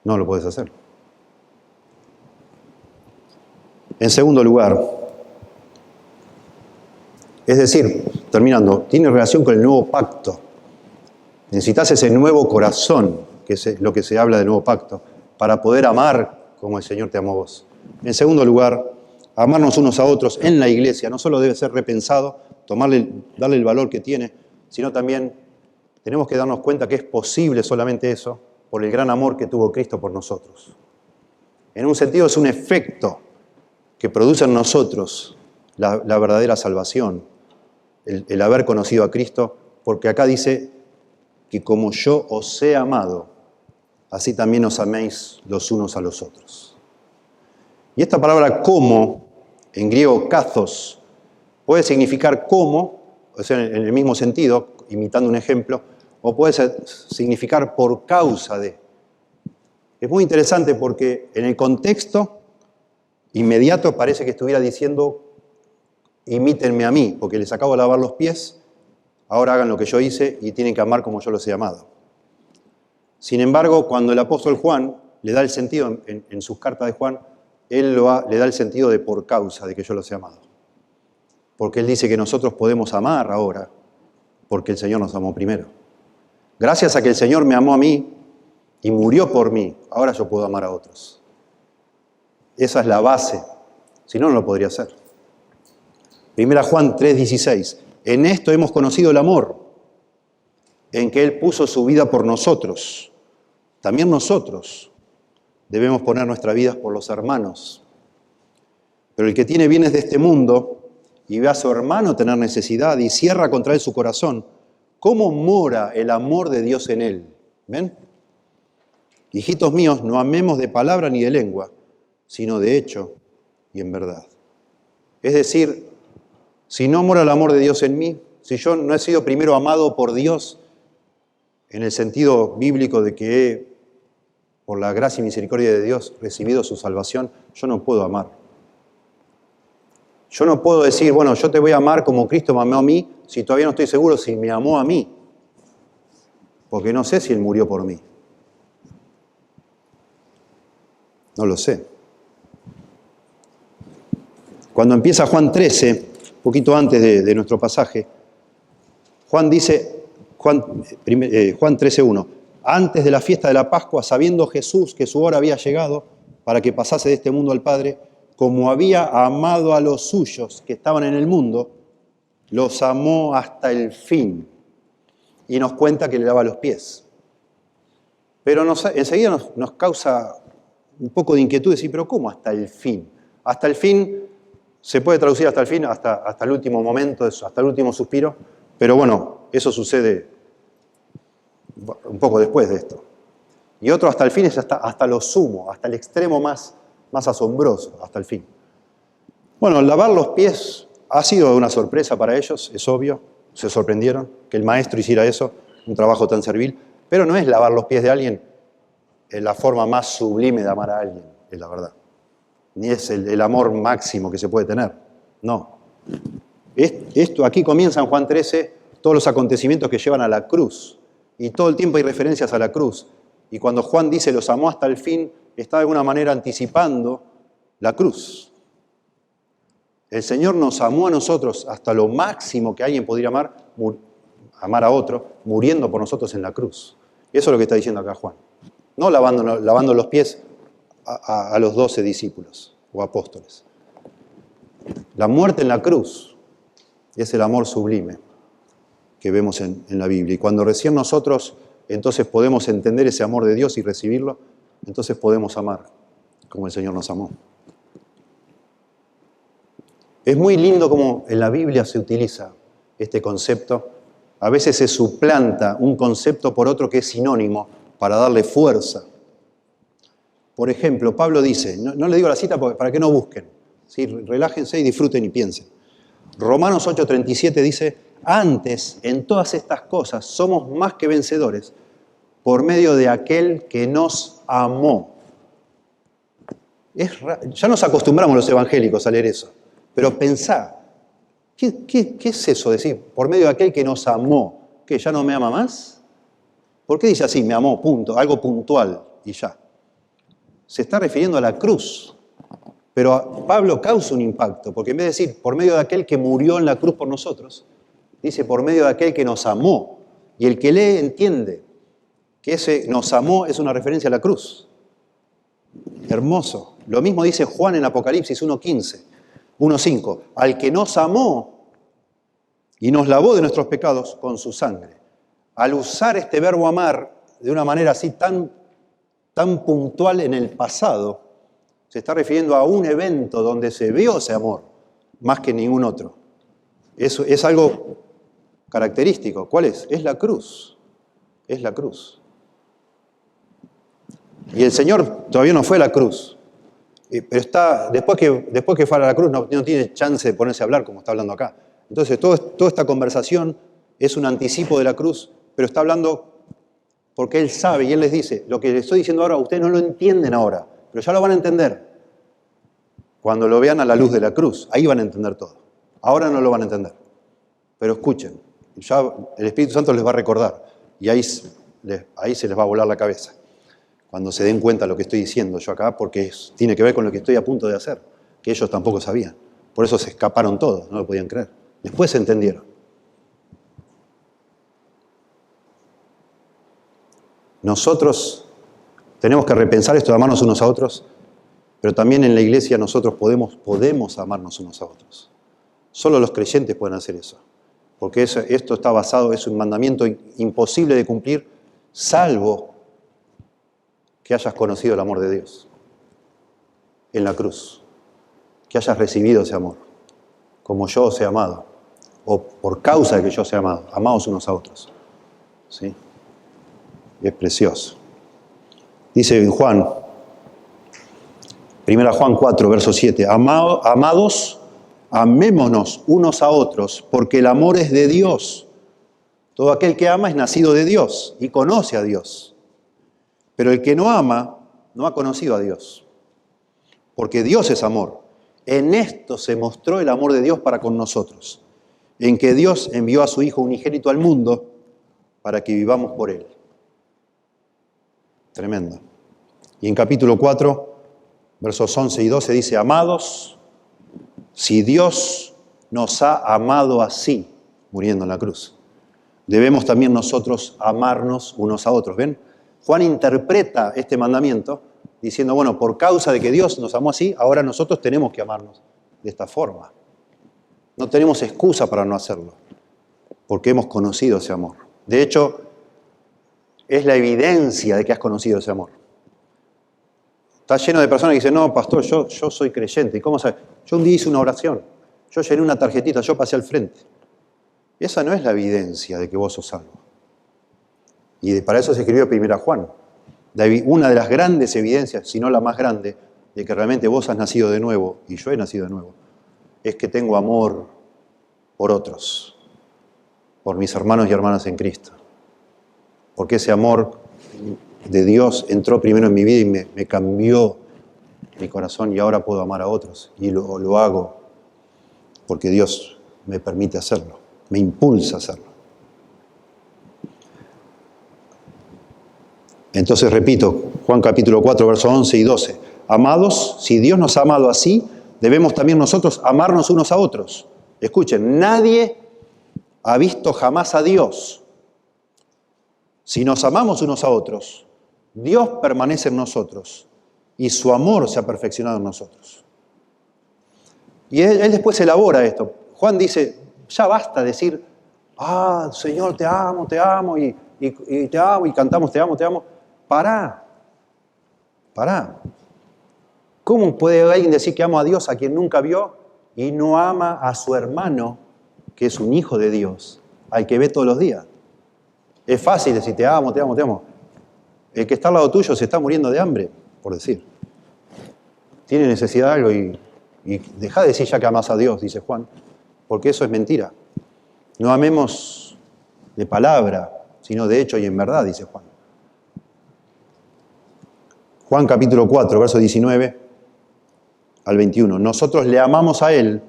No lo podés hacer. En segundo lugar, es decir, terminando, tiene relación con el nuevo pacto. Necesitas ese nuevo corazón, que es lo que se habla del nuevo pacto, para poder amar como el Señor te amó a vos. En segundo lugar, amarnos unos a otros en la iglesia no solo debe ser repensado, darle el valor que tiene, sino también tenemos que darnos cuenta que es posible solamente eso por el gran amor que tuvo Cristo por nosotros. En un sentido es un efecto que produce en nosotros la verdadera salvación, el haber conocido a Cristo, porque acá dice que como yo os he amado, así también os améis los unos a los otros. Y esta palabra como, en griego kathos, puede significar como, o sea, en el mismo sentido, imitando un ejemplo, o puede significar por causa de. Es muy interesante porque en el contexto inmediato parece que estuviera diciendo imítenme a mí, porque les acabo de lavar los pies, ahora hagan lo que yo hice y tienen que amar como yo los he amado. Sin embargo, cuando el apóstol Juan le da el sentido, en sus cartas de Juan, él le da el sentido de por causa de que yo los he amado. Porque él dice que nosotros podemos amar ahora, porque el Señor nos amó primero. Gracias a que el Señor me amó a mí y murió por mí, ahora yo puedo amar a otros. Esa es la base, si no, no lo podría hacer. 1 Juan 3:16. En esto hemos conocido el amor, en que Él puso su vida por nosotros. También nosotros debemos poner nuestras vidas por los hermanos. Pero el que tiene bienes de este mundo y ve a su hermano tener necesidad y cierra contra él su corazón, ¿cómo mora el amor de Dios en él? ¿Ven? Hijitos míos, no amemos de palabra ni de lengua, sino de hecho y en verdad. Es decir, si no mora el amor de Dios en mí, si yo no he sido primero amado por Dios, en el sentido bíblico de que he, por la gracia y misericordia de Dios, recibido su salvación, yo no puedo amar. Yo no puedo decir, bueno, yo te voy a amar como Cristo me amó a mí, si todavía no estoy seguro si me amó a mí, porque no sé si Él murió por mí. No lo sé. Cuando empieza Juan 13, un poquito antes de nuestro pasaje, Juan dice, Juan 13:1, antes de la fiesta de la Pascua, sabiendo Jesús que su hora había llegado para que pasase de este mundo al Padre, como había amado a los suyos que estaban en el mundo, los amó hasta el fin. Y nos cuenta que le lava los pies. Pero enseguida nos causa un poco de inquietud decir, pero ¿cómo hasta el fin? Hasta el fin se puede traducir hasta el fin, hasta el último momento, hasta el último suspiro, pero bueno, eso sucede un poco después de esto. Y otro hasta el fin es hasta lo sumo, hasta el extremo más asombroso, hasta el fin. Bueno, lavar los pies ha sido una sorpresa para ellos, es obvio, se sorprendieron que el maestro hiciera eso, un trabajo tan servil, pero no es lavar los pies de alguien en la forma más sublime de amar a alguien, es la verdad. Ni es el amor máximo que se puede tener, no. Esto aquí comienza en Juan 13, todos los acontecimientos que llevan a la cruz, y todo el tiempo hay referencias a la cruz. Y cuando Juan dice los amó hasta el fin, está de alguna manera anticipando la cruz. El Señor nos amó a nosotros hasta lo máximo que alguien podría amar a otro, muriendo por nosotros en la cruz. Eso es lo que está diciendo acá Juan. No lavando los pies a los 12 discípulos o apóstoles. La muerte en la cruz es el amor sublime que vemos en la Biblia. Y cuando recién nosotros entonces podemos entender ese amor de Dios y recibirlo, entonces podemos amar como el Señor nos amó. Es muy lindo cómo en la Biblia se utiliza este concepto. A veces se suplanta un concepto por otro que es sinónimo para darle fuerza. Por ejemplo, Pablo dice, no le digo la cita para que no busquen, ¿sí? Relájense y disfruten y piensen. Romanos 8:37 dice, antes en todas estas cosas somos más que vencedores por medio de aquel que nos amó. Ya nos acostumbramos los evangélicos a leer eso, pero pensá, ¿qué es eso de decir? Por medio de aquel que nos amó, ¿qué, ya no me ama más? ¿Por qué dice así, me amó, punto, algo puntual y ya? Se está refiriendo a la cruz, pero Pablo causa un impacto, porque en vez de decir por medio de aquel que murió en la cruz por nosotros, dice por medio de aquel que nos amó, y el que lee entiende que ese nos amó es una referencia a la cruz. Hermoso. Lo mismo dice Juan en Apocalipsis 1:5. Al que nos amó y nos lavó de nuestros pecados con su sangre. Al usar este verbo amar de una manera así tan puntual en el pasado, se está refiriendo a un evento donde se vio ese amor, más que ningún otro. Eso es algo característico. ¿Cuál es? Es la cruz. Es la cruz. Y el Señor todavía no fue a la cruz. Pero está, después que fue a la cruz no tiene chance de ponerse a hablar como está hablando acá. Entonces toda esta conversación es un anticipo de la cruz, pero está hablando porque Él sabe y Él les dice, lo que les estoy diciendo ahora, ustedes no lo entienden ahora, pero ya lo van a entender. Cuando lo vean a la luz de la cruz, ahí van a entender todo. Ahora no lo van a entender. Pero escuchen, ya el Espíritu Santo les va a recordar y ahí se les va a volar la cabeza. Cuando se den cuenta de lo que estoy diciendo yo acá, porque tiene que ver con lo que estoy a punto de hacer, que ellos tampoco sabían. Por eso se escaparon todos, no lo podían creer. Después se entendieron. Nosotros tenemos que repensar esto de amarnos unos a otros, pero también en la iglesia nosotros podemos amarnos unos a otros. Solo los creyentes pueden hacer eso, porque esto está basado, es un mandamiento imposible de cumplir, salvo que hayas conocido el amor de Dios en la cruz, que hayas recibido ese amor, como yo os he amado, o por causa de que yo os he amado, amaos unos a otros. ¿Sí? Es precioso. Dice en Juan, 1 Juan 4, verso 7, amados, amémonos unos a otros, porque el amor es de Dios. Todo aquel que ama es nacido de Dios y conoce a Dios. Pero el que no ama, no ha conocido a Dios, porque Dios es amor. En esto se mostró el amor de Dios para con nosotros, en que Dios envió a su Hijo unigénito al mundo para que vivamos por Él. Tremendo. Y en capítulo 4, versos 11 y 12 dice, amados, si Dios nos ha amado así, muriendo en la cruz, debemos también nosotros amarnos unos a otros. ¿Ven? Juan interpreta este mandamiento diciendo, bueno, por causa de que Dios nos amó así, ahora nosotros tenemos que amarnos de esta forma. No tenemos excusa para no hacerlo, porque hemos conocido ese amor. De hecho, es la evidencia de que has conocido ese amor. Está lleno de personas que dicen, no, pastor, yo soy creyente. ¿Y cómo sabes? Yo un día hice una oración, yo llené una tarjetita, yo pasé al frente. Esa no es la evidencia de que vos sos salvo. Y para eso se escribió 1 Juan. Una de las grandes evidencias, si no la más grande, de que realmente vos has nacido de nuevo, y yo he nacido de nuevo, es que tengo amor por otros, por mis hermanos y hermanas en Cristo. Porque ese amor de Dios entró primero en mi vida y me cambió mi corazón y ahora puedo amar a otros. Y lo hago porque Dios me permite hacerlo, me impulsa a hacerlo. Entonces repito, Juan capítulo 4, versos 11 y 12. Amados, si Dios nos ha amado así, debemos también nosotros amarnos unos a otros. Escuchen, nadie ha visto jamás a Dios. Si nos amamos unos a otros, Dios permanece en nosotros y su amor se ha perfeccionado en nosotros. Y él después elabora esto. Juan dice, ya basta decir, Señor, te amo, y te amo, y cantamos, te amo. Pará. ¿Cómo puede alguien decir que amo a Dios a quien nunca vio y no ama a su hermano, que es un hijo de Dios, al que ve todos los días? Es fácil decir, te amo. El que está al lado tuyo se está muriendo de hambre, por decir. Tiene necesidad de algo y deja de decir ya que amas a Dios, dice Juan, porque eso es mentira. No amemos de palabra, sino de hecho y en verdad, dice Juan. Juan capítulo 4, verso 19 al 21. Nosotros le amamos a Él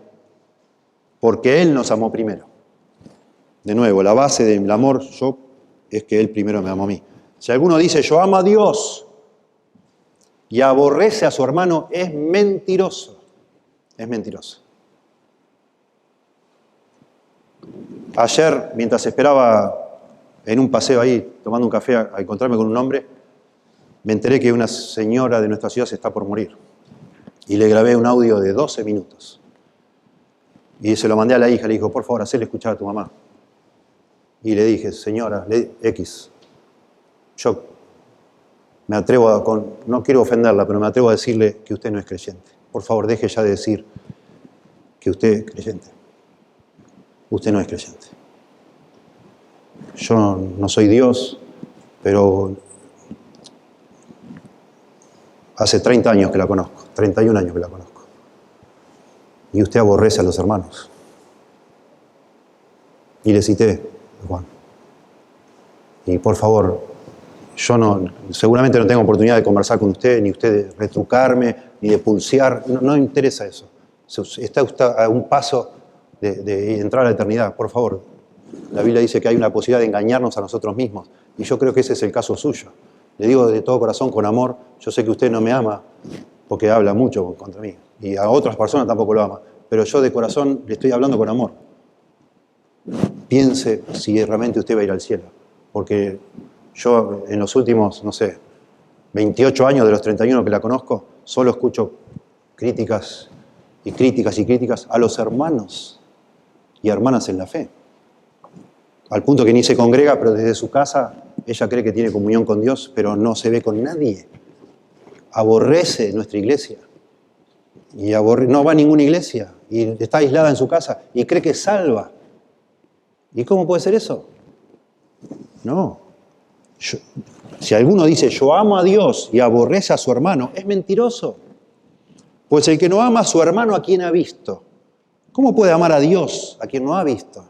porque Él nos amó primero. De nuevo, la base del amor es que Él primero me amó a mí. Si alguno dice, yo amo a Dios y aborrece a su hermano, es mentiroso. Es mentiroso. Ayer, mientras esperaba en un paseo ahí, tomando un café, a encontrarme con un hombre, me enteré que una señora de nuestra ciudad se está por morir. Y le grabé un audio de 12 minutos. Y se lo mandé a la hija, le dijo, por favor, hacele escuchar a tu mamá. Y le dije, señora, X, yo me atrevo no quiero ofenderla, pero me atrevo a decirle que usted no es creyente. Por favor, deje ya de decir que usted es creyente. Usted no es creyente. Yo no soy Dios, pero hace 30 años que la conozco, 31 años que la conozco. Y usted aborrece a los hermanos. Y le cité, Juan. Y por favor, yo seguramente no tengo oportunidad de conversar con usted, ni usted de retrucarme, ni de pulsear. No me interesa eso. Está usted a un paso de entrar a la eternidad. Por favor, la Biblia dice que hay una posibilidad de engañarnos a nosotros mismos. Y yo creo que ese es el caso suyo. Le digo de todo corazón, con amor, yo sé que usted no me ama porque habla mucho contra mí. Y a otras personas tampoco lo ama. Pero yo de corazón le estoy hablando con amor. Piense si realmente usted va a ir al cielo. Porque yo en los últimos, 28 años de los 31 que la conozco, solo escucho críticas y críticas y críticas a los hermanos y hermanas en la fe. Al punto que ni se congrega, pero desde su casa ella cree que tiene comunión con Dios, pero no se ve con nadie. Aborrece nuestra iglesia. Y no va a ninguna iglesia. Y está aislada en su casa y cree que es salva. ¿Y cómo puede ser eso? No. Si alguno dice, yo amo a Dios y aborrece a su hermano, es mentiroso. Pues el que no ama a su hermano, ¿a quién ha visto? ¿Cómo puede amar a Dios a quien no ha visto?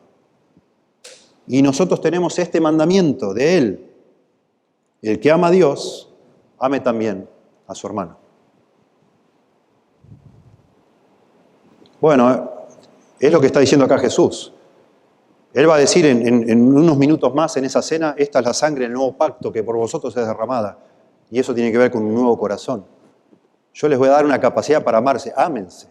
Y nosotros tenemos este mandamiento de Él. El que ama a Dios, ame también a su hermano. Bueno, es lo que está diciendo acá Jesús. Él va a decir en unos minutos más en esa cena, esta es la sangre del nuevo pacto que por vosotros es derramada. Y eso tiene que ver con un nuevo corazón. Yo les voy a dar una capacidad para amarse. Ámense.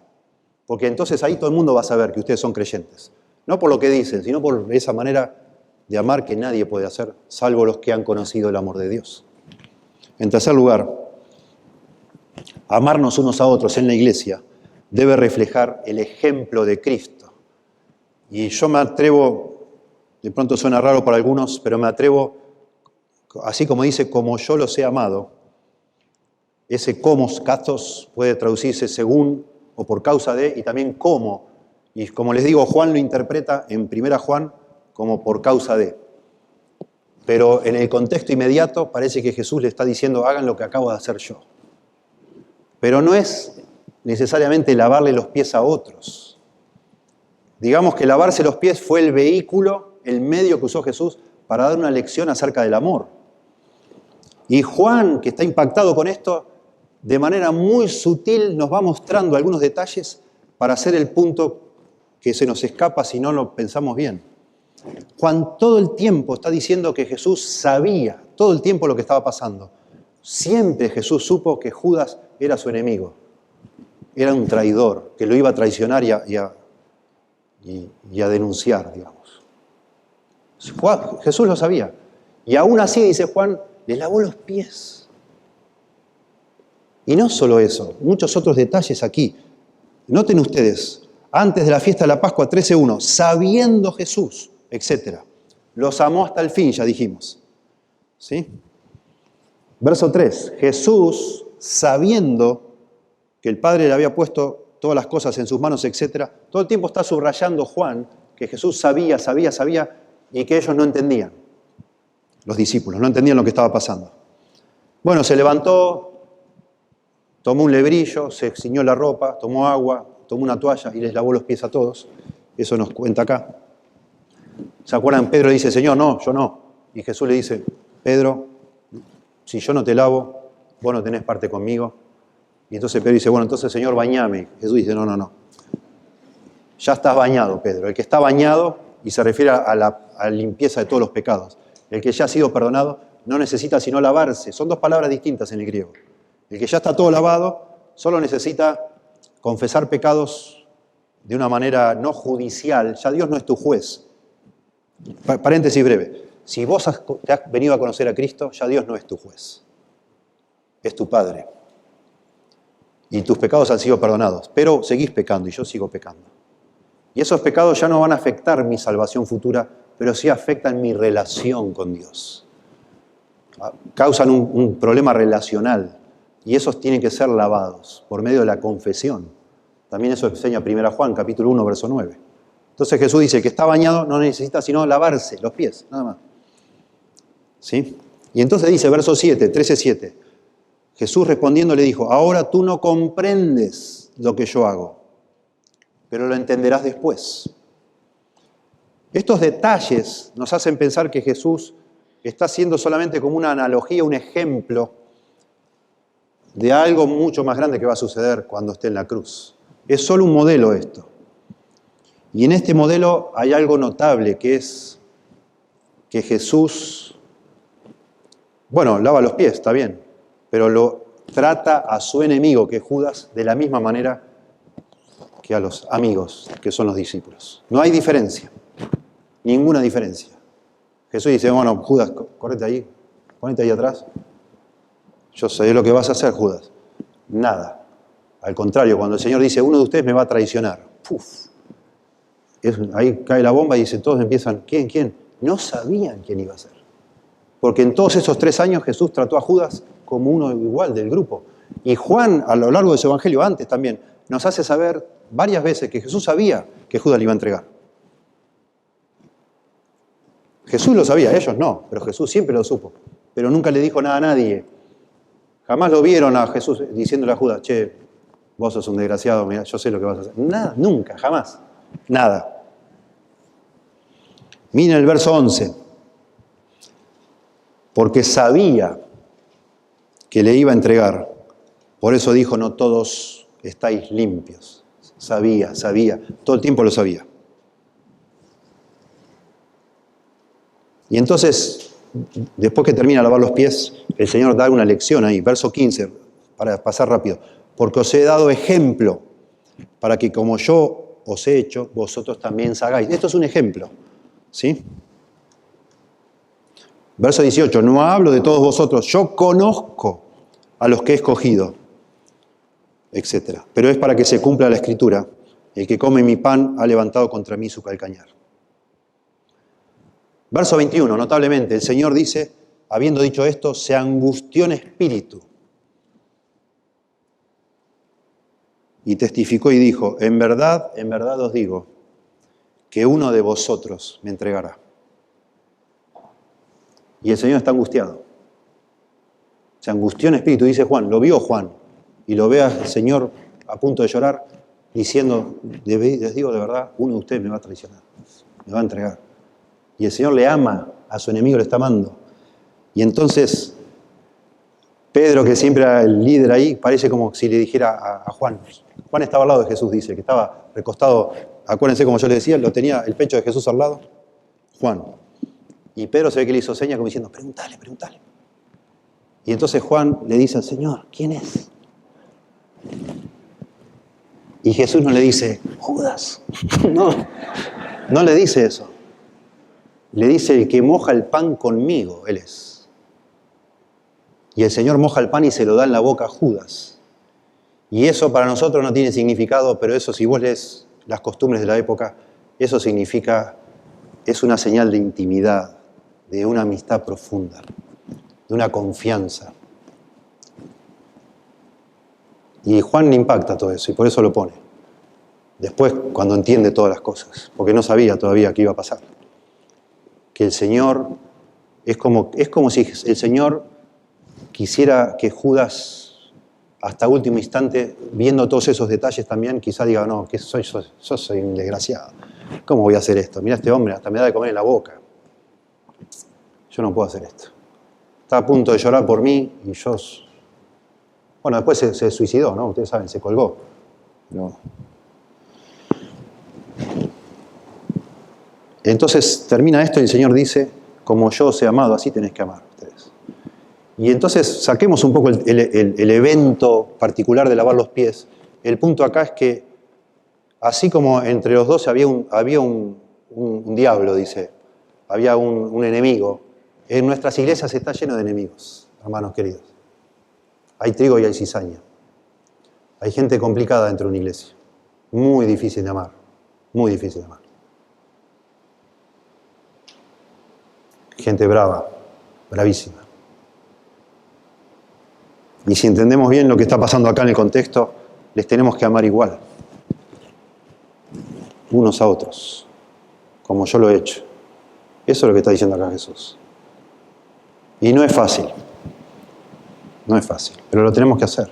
Porque entonces ahí todo el mundo va a saber que ustedes son creyentes. No por lo que dicen, sino por esa manera de amar que nadie puede hacer, salvo los que han conocido el amor de Dios. En tercer lugar, amarnos unos a otros en la iglesia debe reflejar el ejemplo de Cristo. Y yo me atrevo, de pronto suena raro para algunos, pero me atrevo, así como dice, como yo los he amado, ese komos, kathos, puede traducirse según o por causa de, y también como. Y como les digo, Juan lo interpreta en 1 Juan como por causa de. Pero en el contexto inmediato parece que Jesús le está diciendo, hagan lo que acabo de hacer yo. Pero no es necesariamente lavarle los pies a otros. Digamos que lavarse los pies fue el vehículo, el medio que usó Jesús para dar una lección acerca del amor. Y Juan, que está impactado con esto, de manera muy sutil nos va mostrando algunos detalles para hacer el punto que se nos escapa si no lo pensamos bien. Juan todo el tiempo está diciendo que Jesús sabía todo el tiempo lo que estaba pasando. Siempre Jesús supo que Judas era su enemigo. Era un traidor, que lo iba a traicionar y a denunciar, digamos. Jesús lo sabía. Y aún así, dice Juan, le lavó los pies. Y no solo eso, muchos otros detalles aquí. Noten ustedes, antes de la fiesta de la Pascua 13:1, sabiendo Jesús, etc. Los amó hasta el fin, ya dijimos. ¿Sí? Verso 3, Jesús, sabiendo que el Padre le había puesto todas las cosas en sus manos, etc., todo el tiempo está subrayando Juan que Jesús sabía, y que ellos no entendían. Los discípulos no entendían lo que estaba pasando. Bueno, se levantó, tomó un lebrillo, se ciñó la ropa, tomó agua, tomó una toalla y les lavó los pies a todos. Eso nos cuenta acá. ¿Se acuerdan? Pedro dice, Señor, no, yo no. Y Jesús le dice, Pedro, si yo no te lavo, vos no tenés parte conmigo. Y entonces Pedro dice, bueno, entonces Señor, bañame. Jesús dice, no. Ya estás bañado, Pedro. El que está bañado, y se refiere a la limpieza de todos los pecados. El que ya ha sido perdonado no necesita sino lavarse. Son dos palabras distintas en el griego. El que ya está todo lavado solo necesita confesar pecados de una manera no judicial. Ya Dios no es tu juez. Paréntesis breve. Si vos te has venido a conocer a Cristo, ya Dios no es tu juez. Es tu Padre. Y tus pecados han sido perdonados. Pero seguís pecando y yo sigo pecando. Y esos pecados ya no van a afectar mi salvación futura, pero sí afectan mi relación con Dios. Causan un problema relacional. Y esos tienen que ser lavados por medio de la confesión. También eso enseña 1 Juan, capítulo 1, verso 9. Entonces Jesús dice que está bañado, no necesita sino lavarse los pies, nada más. ¿Sí? Y entonces dice, verso 7, 13:7. Jesús respondiendo le dijo, ahora tú no comprendes lo que yo hago, pero lo entenderás después. Estos detalles nos hacen pensar que Jesús está haciendo solamente como una analogía, un ejemplo de algo mucho más grande que va a suceder cuando esté en la cruz. Es solo un modelo esto. Y en este modelo hay algo notable, que es que Jesús, bueno, lava los pies, está bien, pero lo trata a su enemigo, que es Judas, de la misma manera que a los amigos, que son los discípulos. No hay diferencia, ninguna diferencia. Jesús dice, bueno, Judas, correte ahí, ponete ahí atrás. Yo sé lo que vas a hacer, Judas. Nada. Al contrario, cuando el Señor dice, uno de ustedes me va a traicionar. ¡Puf! Ahí cae la bomba y dice, todos empiezan, ¿quién? No sabían quién iba a ser. Porque en todos esos 3 años Jesús trató a Judas como uno igual del grupo. Y Juan, a lo largo de su evangelio, antes también, nos hace saber varias veces que Jesús sabía que Judas le iba a entregar. Jesús lo sabía, ellos no, pero Jesús siempre lo supo. Pero nunca le dijo nada a nadie. Jamás lo vieron a Jesús diciéndole a Judas, che, vos sos un desgraciado, mirá, yo sé lo que vas a hacer. Nada, nunca, jamás. Nada. Miren el verso 11. Porque sabía que le iba a entregar. Por eso dijo, no todos estáis limpios. Sabía. Todo el tiempo lo sabía. Y entonces, después que termina de lavar los pies, el Señor da una lección ahí, verso 15, para pasar rápido. Porque os he dado ejemplo, para que como yo os he hecho, vosotros también hagáis. Esto es un ejemplo, ¿sí? Verso 18, no hablo de todos vosotros, yo conozco a los que he escogido, etc. Pero es para que se cumpla la Escritura, el que come mi pan ha levantado contra mí su calcañar. Verso 21, notablemente, el Señor dice, habiendo dicho esto, se angustió en espíritu. Y testificó y dijo, en verdad os digo, que uno de vosotros me entregará. Y el Señor está angustiado. Se angustió en espíritu, dice Juan, lo vio Juan. Y lo ve al Señor a punto de llorar, diciendo, les digo de verdad, uno de ustedes me va a traicionar, me va a entregar. Y el Señor le ama, a su enemigo le está amando. Y entonces, Pedro, que siempre era el líder ahí, parece como si le dijera a Juan. Juan estaba al lado de Jesús, dice, que estaba recostado, acuérdense como yo les decía, lo tenía el pecho de Jesús al lado, Juan. Y Pedro se ve que le hizo señas como diciendo, pregúntale. Y entonces Juan le dice al Señor, ¿quién es? Y Jesús no le dice, Judas. No le dice eso. Le dice, el que moja el pan conmigo, él es. Y el Señor moja el pan y se lo da en la boca a Judas. Y eso para nosotros no tiene significado, pero eso, si vos lees las costumbres de la época, eso significa, es una señal de intimidad, de una amistad profunda, de una confianza. Y Juan le impacta todo eso y por eso lo pone. Después, cuando entiende todas las cosas, porque no sabía todavía qué iba a pasar. Que el Señor, es como si el Señor quisiera que Judas, hasta último instante, viendo todos esos detalles también, quizá diga, no, que yo soy un desgraciado. ¿Cómo voy a hacer esto? Mirá, este hombre hasta me da de comer en la boca. Yo no puedo hacer esto. Está a punto de llorar por mí y yo... Bueno, después se suicidó, ¿no? Ustedes saben, se colgó. No. Entonces termina esto y el Señor dice, como yo os he amado, así tenés que amar ustedes. Y entonces saquemos un poco el evento particular de lavar los pies. El punto acá es que, así como entre los dos había un diablo, dice, había un enemigo, en nuestras iglesias está lleno de enemigos, hermanos queridos. Hay trigo y hay cizaña. Hay gente complicada dentro de una iglesia, muy difícil de amar, Muy difícil de amar. Gente brava, bravísima. Y si entendemos bien lo que está pasando acá en el contexto, les tenemos que amar igual. Unos a otros, como yo lo he hecho. Eso es lo que está diciendo acá Jesús. Y no es fácil. No es fácil, pero lo tenemos que hacer.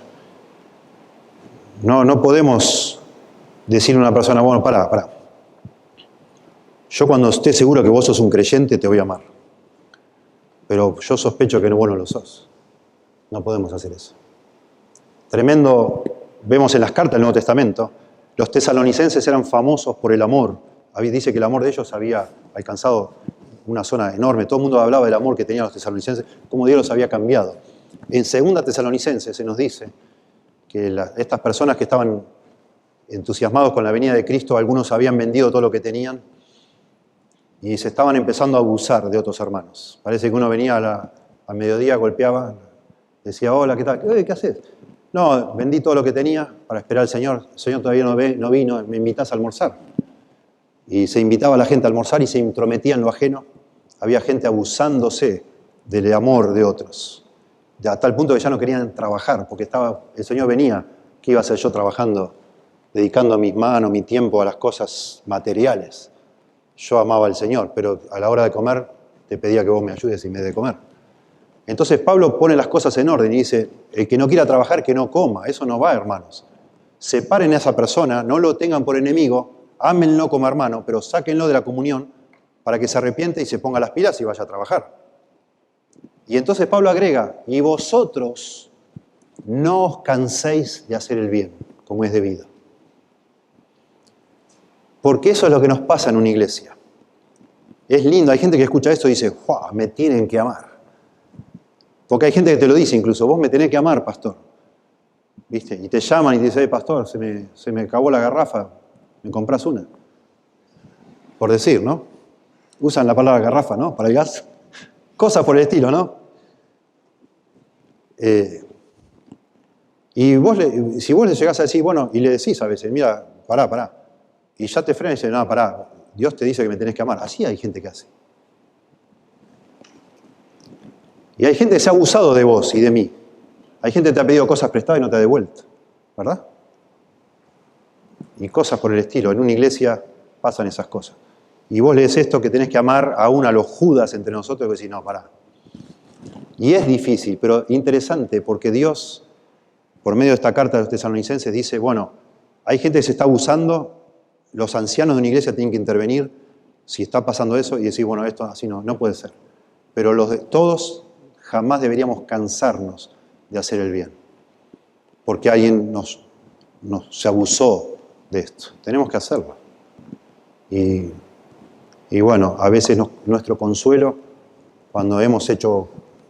No podemos decirle a una persona, bueno, pará. Yo cuando esté seguro que vos sos un creyente te voy a amar. Pero yo sospecho que vos no lo sos. No podemos hacer eso. Tremendo, vemos en las cartas del Nuevo Testamento, los tesalonicenses eran famosos por el amor. Dice que el amor de ellos había alcanzado una zona enorme. Todo el mundo hablaba del amor que tenían los tesalonicenses, cómo Dios los había cambiado. En 2 Tesalonicenses se nos dice que estas personas que estaban entusiasmados con la venida de Cristo, algunos habían vendido todo lo que tenían y se estaban empezando a abusar de otros hermanos. Parece que uno venía a mediodía, golpeaba, decía, hola, ¿qué tal? ¿Qué haces? No, vendí todo lo que tenía para esperar al Señor. El Señor todavía no vino, me invitás a almorzar. Y se invitaba a la gente a almorzar y se intrometía en lo ajeno. Había gente abusándose del amor de otros. A tal punto que ya no querían trabajar, porque el Señor venía. ¿Qué iba a hacer yo trabajando, dedicando mis manos, mi tiempo a las cosas materiales? Yo amaba al Señor, pero a la hora de comer te pedía que vos me ayudes y me dé de comer. Entonces Pablo pone las cosas en orden y dice, el que no quiera trabajar, que no coma. Eso no va, hermanos. Separen a esa persona, no lo tengan por enemigo, ámenlo como hermano, pero sáquenlo de la comunión para que se arrepiente y se ponga las pilas y vaya a trabajar. Y entonces Pablo agrega, y vosotros no os canséis de hacer el bien, como es debido. Porque eso es lo que nos pasa en una iglesia. Es lindo, hay gente que escucha esto y dice, ¡guau! Me tienen que amar. Porque hay gente que te lo dice incluso, vos me tenés que amar, pastor. ¿Viste? Y te llaman y te dicen, pastor, se me acabó la garrafa, ¿me comprás una? Por decir, ¿no? Usan la palabra garrafa, ¿no? Para el gas. Cosas por el estilo, ¿no? Y si vos le llegás a decir, bueno, y le decís a veces, mira, pará. Y ya te frena y dice, no, pará, Dios te dice que me tenés que amar. Así hay gente que hace. Y hay gente que se ha abusado de vos y de mí. Hay gente que te ha pedido cosas prestadas y no te ha devuelto, ¿verdad? Y cosas por el estilo. En una iglesia pasan esas cosas. Y vos lees esto que tenés que amar aún a los Judas entre nosotros y vos decís, no, pará. Y es difícil, pero interesante, porque Dios, por medio de esta carta de los tesalonicenses, dice, bueno, hay gente que se está abusando, los ancianos de una iglesia tienen que intervenir si está pasando eso y decir, bueno, esto así no puede ser. Pero todos jamás deberíamos cansarnos de hacer el bien, porque alguien se abusó de esto. Tenemos que hacerlo. Y bueno, a veces nuestro consuelo, cuando hemos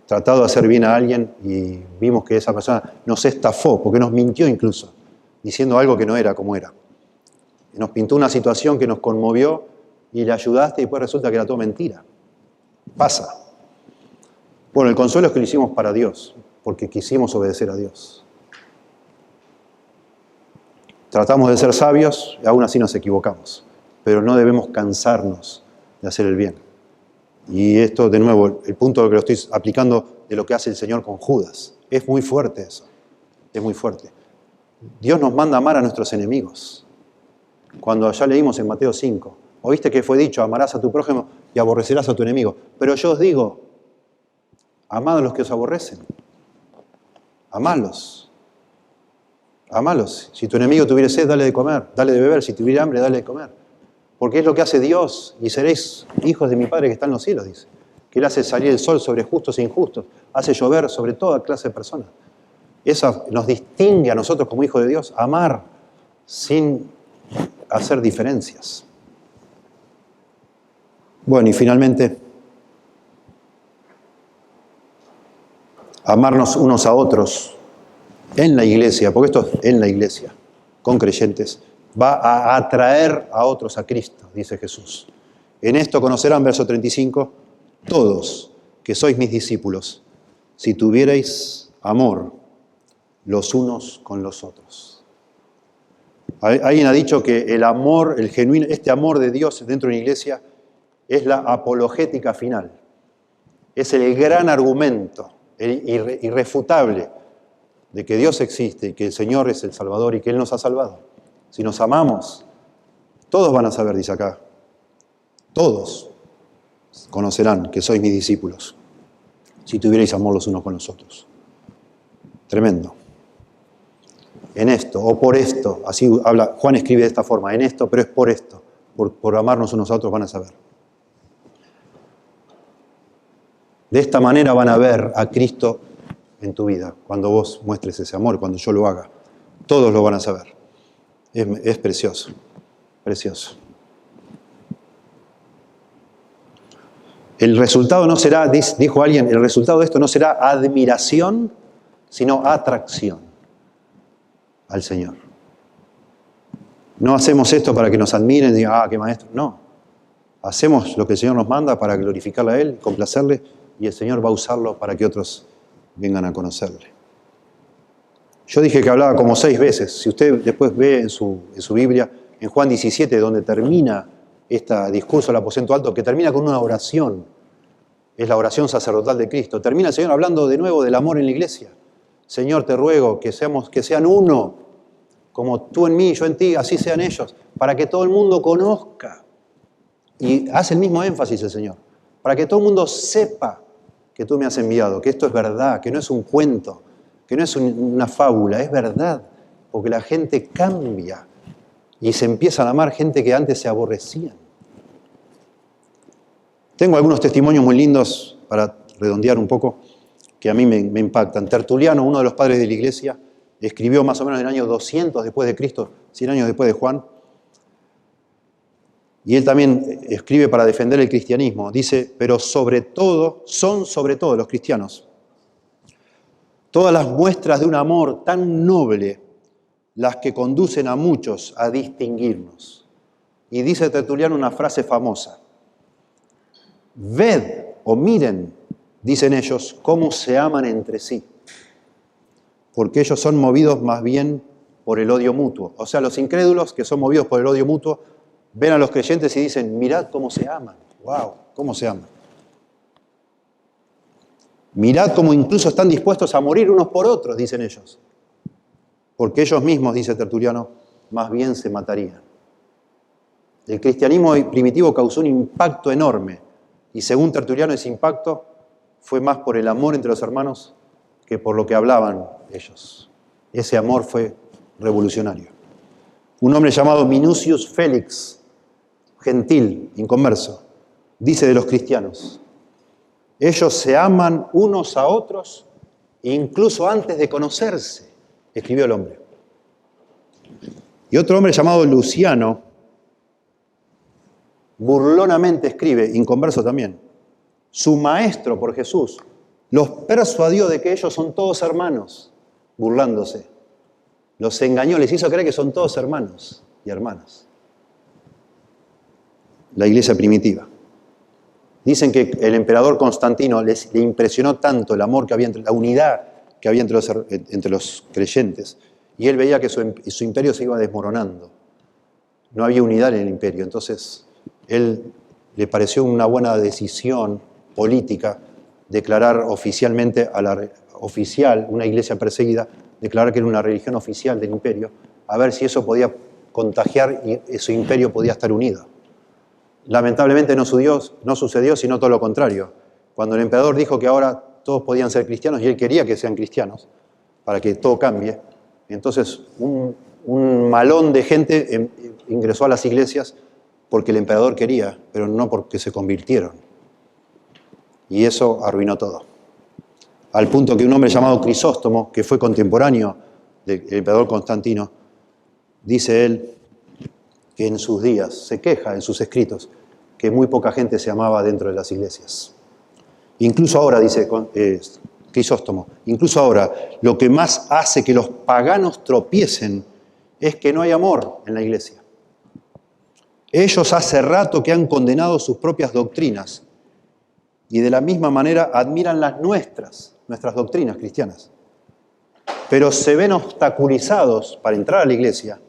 tratado de hacer bien a alguien y vimos que esa persona nos estafó, porque nos mintió incluso, diciendo algo que no era como era. Nos pintó una situación que nos conmovió y le ayudaste y después resulta que era todo mentira. Pasa. Bueno, el consuelo es que lo hicimos para Dios, porque quisimos obedecer a Dios. Tratamos de ser sabios y aún así nos equivocamos, pero no debemos cansarnos de hacer el bien. Y esto, de nuevo, el punto de lo que lo estoy aplicando de lo que hace el Señor con Judas. Es muy fuerte eso, es muy fuerte. Dios nos manda a amar a nuestros enemigos. Cuando ya leímos en Mateo 5, oíste que fue dicho, amarás a tu prójimo y aborrecerás a tu enemigo. Pero yo os digo, amad a los que os aborrecen. Amalos. Amalos. Si tu enemigo tuviere sed, dale de comer, dale de beber. Si tuviere hambre, dale de comer. Porque es lo que hace Dios, y seréis hijos de mi Padre que está en los cielos, dice. Que Él hace salir el sol sobre justos e injustos, hace llover sobre toda clase de personas. Eso nos distingue a nosotros como hijos de Dios, amar sin hacer diferencias. Bueno, y finalmente, amarnos unos a otros en la iglesia, porque esto es en la iglesia, con creyentes, va a atraer a otros a Cristo, dice Jesús. En esto conocerán, verso 35, todos que sois mis discípulos, si tuvierais amor los unos con los otros. Alguien ha dicho que el amor, el genuino, este amor de Dios dentro de una iglesia es la apologética final. Es el gran argumento, irrefutable, de que Dios existe y que el Señor es el Salvador y que Él nos ha salvado. Si nos amamos, todos van a saber, dice acá, todos conocerán que sois mis discípulos, si tuvierais amor los unos con los otros. Tremendo. En esto, o por esto, así habla, Juan escribe de esta forma, en esto, pero es por esto, por amarnos unos a otros van a saber. De esta manera van a ver a Cristo en tu vida, cuando vos muestres ese amor, cuando yo lo haga. Todos lo van a saber. Es precioso, precioso. El resultado no será, dijo alguien, el resultado de esto no será admiración, sino atracción al Señor. No hacemos esto para que nos admiren y digan, qué maestro. No. Hacemos lo que el Señor nos manda para glorificarle a Él, complacerle, y el Señor va a usarlo para que otros vengan a conocerle. Yo dije que hablaba como 6 veces. Si usted después ve en su Biblia, en Juan 17, donde termina este discurso del aposento alto, que termina con una oración, es la oración sacerdotal de Cristo. Termina el Señor hablando de nuevo del amor en la iglesia. Señor, te ruego que sean uno, como tú en mí, yo en ti, así sean ellos, para que todo el mundo conozca. Y hace el mismo énfasis el Señor, para que todo el mundo sepa que tú me has enviado, que esto es verdad, que no es un cuento, que no es una fábula, es verdad, porque la gente cambia y se empiezan a amar gente que antes se aborrecían. Tengo algunos testimonios muy lindos para redondear un poco, que a mí me impactan. Tertuliano, uno de los padres de la iglesia, escribió más o menos en el año 200 después de Cristo, 100 años después de Juan, y él también escribe para defender el cristianismo. Dice, pero sobre todo los cristianos, todas las muestras de un amor tan noble, las que conducen a muchos a distinguirnos. Y dice Tertuliano una frase famosa. Ved o miren, dicen ellos, cómo se aman entre sí. Porque ellos son movidos más bien por el odio mutuo. O sea, los incrédulos que son movidos por el odio mutuo, ven a los creyentes y dicen, mirad cómo se aman. ¡Wow! ¿Cómo se aman? Mirad cómo incluso están dispuestos a morir unos por otros, dicen ellos. Porque ellos mismos, dice Tertuliano, más bien se matarían. El cristianismo primitivo causó un impacto enorme. Y según Tertuliano, ese impacto fue más por el amor entre los hermanos que por lo que hablaban ellos. Ese amor fue revolucionario. Un hombre llamado Minucius Félix, gentil, inconverso, dice de los cristianos, ellos se aman unos a otros incluso antes de conocerse, escribió el hombre. Y otro hombre llamado Luciano, burlonamente escribe, inconverso también, su maestro por Jesús los persuadió de que ellos son todos hermanos, burlándose. Los engañó, les hizo creer que son todos hermanos y hermanas. La iglesia primitiva. Dicen que el emperador Constantino le impresionó tanto el amor que había, la unidad que había entre los creyentes, y él veía que su imperio se iba desmoronando. No había unidad en el imperio, entonces él le pareció una buena decisión política declarar oficialmente una iglesia perseguida, declarar que era una religión oficial del imperio, a ver si eso podía contagiar y su imperio podía estar unido. Lamentablemente no sucedió, sino todo lo contrario. Cuando el emperador dijo que ahora todos podían ser cristianos, y él quería que sean cristianos, para que todo cambie, entonces un malón de gente ingresó a las iglesias porque el emperador quería, pero no porque se convirtieron. Y eso arruinó todo. Al punto que un hombre llamado Crisóstomo, que fue contemporáneo del emperador Constantino, dice él que en sus días, se queja en sus escritos, que muy poca gente se amaba dentro de las iglesias. Incluso ahora, dice Crisóstomo, incluso ahora, lo que más hace que los paganos tropiecen es que no hay amor en la iglesia. Ellos hace rato que han condenado sus propias doctrinas y de la misma manera admiran las nuestras doctrinas cristianas. Pero se ven obstaculizados para entrar a la iglesia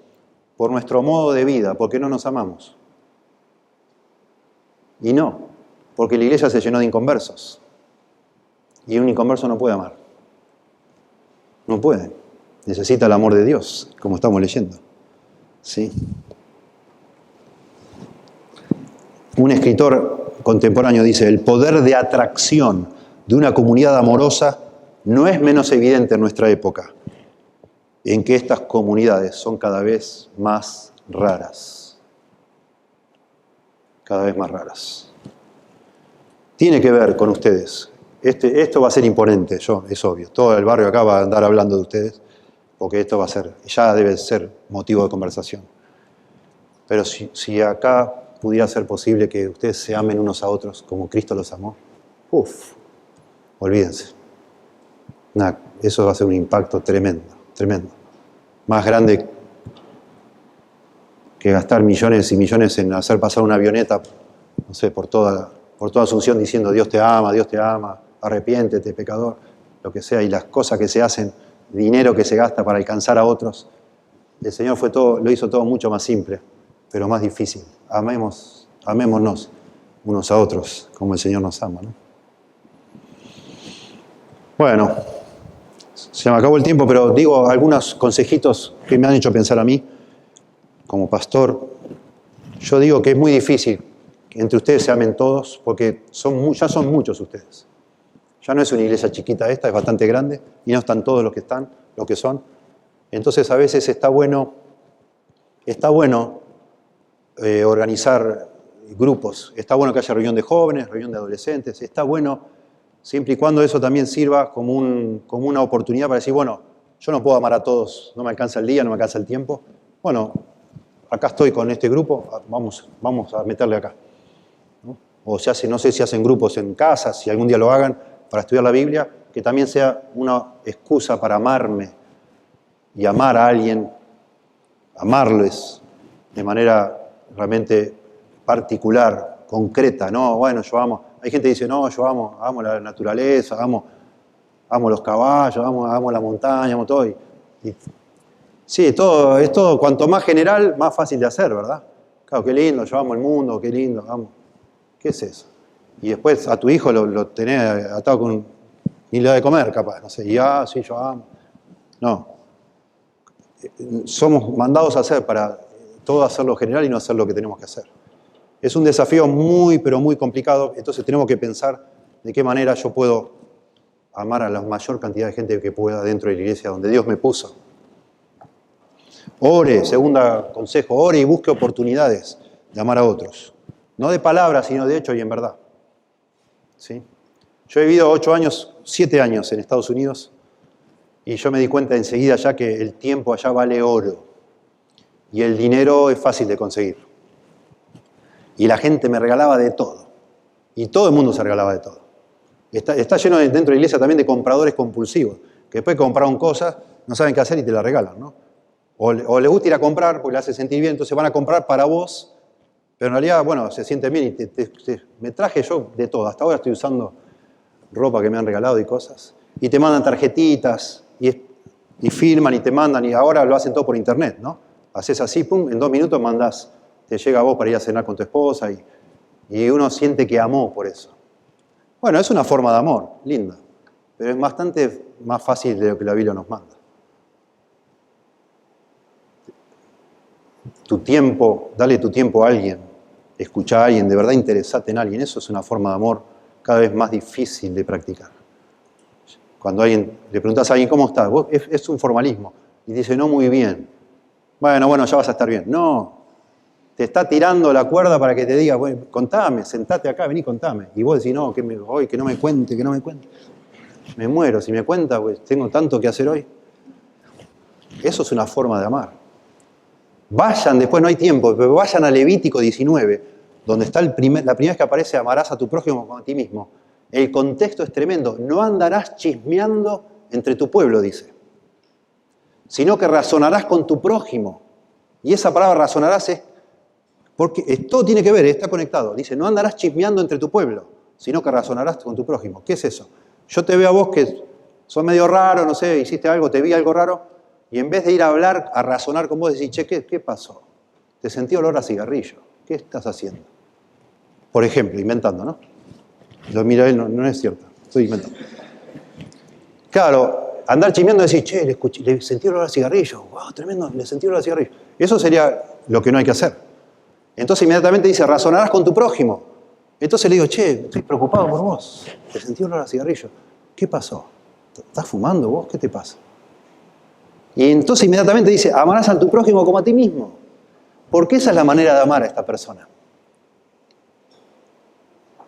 por nuestro modo de vida, porque no nos amamos. Y no, porque la iglesia se llenó de inconversos. Y un inconverso no puede amar. No puede. Necesita el amor de Dios, como estamos leyendo. ¿Sí? Un escritor contemporáneo dice, el poder de atracción de una comunidad amorosa no es menos evidente en nuestra época, en que estas comunidades son cada vez más raras. Cada vez más raras. Tiene que ver con ustedes. Esto va a ser imponente, es obvio. Todo el barrio acá va a andar hablando de ustedes, porque esto va a ser, ya debe ser motivo de conversación. Pero si acá pudiera ser posible que ustedes se amen unos a otros como Cristo los amó, olvídense. Eso va a ser un impacto tremendo, tremendo. Más grande que gastar millones y millones en hacer pasar una avioneta, no sé, por toda Asunción diciendo Dios te ama, arrepiéntete, pecador, lo que sea, y las cosas que se hacen, dinero que se gasta para alcanzar a otros. El Señor lo hizo todo mucho más simple, pero más difícil. Amémonos unos a otros como el Señor nos ama, ¿no? Bueno, se me acabó el tiempo, pero digo algunos consejitos que me han hecho pensar a mí como pastor. Yo digo que es muy difícil que entre ustedes se amen todos, porque ya son muchos ustedes. Ya no es una iglesia chiquita esta, es bastante grande, y no están todos los que son. Entonces a veces está bueno organizar grupos, está bueno que haya reunión de jóvenes, reunión de adolescentes, está bueno siempre y cuando eso también sirva como una oportunidad para decir, bueno, yo no puedo amar a todos, no me alcanza el día, no me alcanza el tiempo. Bueno, acá estoy con este grupo, vamos a meterle acá, ¿no? O no sé si hacen grupos en casa, si algún día lo hagan, para estudiar la Biblia, que también sea una excusa para amarme y amar a alguien, amarles de manera realmente particular, concreta, ¿no? Bueno, yo amo. Hay gente que dice, no, yo amo la naturaleza, amo los caballos, amo la montaña, amo todo. Sí, es todo, cuanto más general, más fácil de hacer, ¿verdad? Claro, qué lindo, yo amo el mundo, qué lindo, amo. ¿Qué es eso? Y después a tu hijo lo tenés atado con ni le da de comer, capaz, no sé, sí, yo amo. No. Somos mandados a hacer para todo hacerlo general y no hacer lo que tenemos que hacer. Es un desafío muy, pero muy complicado, entonces tenemos que pensar de qué manera yo puedo amar a la mayor cantidad de gente que pueda dentro de la iglesia donde Dios me puso. Ore, segundo consejo, ore y busque oportunidades de amar a otros. No de palabras, sino de hecho y en verdad. ¿Sí? Yo he vivido 7 años en Estados Unidos y yo me di cuenta enseguida ya que el tiempo allá vale oro y el dinero es fácil de conseguir. Y la gente me regalaba de todo. Y todo el mundo se regalaba de todo. Está lleno dentro de la iglesia también de compradores compulsivos, que después compraron cosas, no saben qué hacer y te la regalan, ¿no? O les gusta ir a comprar porque le hace sentir bien, entonces van a comprar para vos, pero en realidad, bueno, se sienten bien y me traje yo de todo. Hasta ahora estoy usando ropa que me han regalado y cosas. Y te mandan tarjetitas y firman y te mandan y ahora lo hacen todo por internet, ¿no? Haces así, pum, en 2 minutos mandás, te llega a vos para ir a cenar con tu esposa y uno siente que amó por eso. Bueno, es una forma de amor, linda, pero es bastante más fácil de lo que la Biblia nos manda. Dale tu tiempo a alguien, escucha a alguien, de verdad interesate en alguien, eso es una forma de amor cada vez más difícil de practicar. Cuando le preguntás a alguien, ¿cómo estás? Es un formalismo, y dice, no, muy bien. Bueno, ya vas a estar bien. No, te está tirando la cuerda para que te diga, bueno, contame, sentate acá, vení, contame. Y vos decís, no, que no me cuente. Me muero, si me cuenta, pues tengo tanto que hacer hoy. Eso es una forma de amar. Vayan, después no hay tiempo, pero vayan a Levítico 19, donde está la primera vez que aparece amarás a tu prójimo como a ti mismo. El contexto es tremendo. No andarás chismeando entre tu pueblo, dice, sino que razonarás con tu prójimo. Y esa palabra razonarás es, porque todo tiene que ver, está conectado. Dice, no andarás chismeando entre tu pueblo, sino que razonarás con tu prójimo. ¿Qué es eso? Yo te veo a vos que sos medio raro, no sé, hiciste algo, te vi algo raro, y en vez de ir a hablar, a razonar con vos, decís, che, ¿qué pasó? Te sentí olor a cigarrillo. ¿Qué estás haciendo? Por ejemplo, inventando, ¿no? Lo mira él, no es cierto, estoy inventando. Claro, andar chismeando y decir, che, le sentí olor a cigarrillo. Wow, tremendo, le sentí olor a cigarrillo. Eso sería lo que no hay que hacer. Entonces inmediatamente dice, razonarás con tu prójimo. Entonces le digo, che, estoy preocupado por vos. Te sentí olor a cigarrillo. ¿Qué pasó? ¿Estás fumando vos? ¿Qué te pasa? Y entonces inmediatamente dice, amarás a tu prójimo como a ti mismo. Porque esa es la manera de amar a esta persona.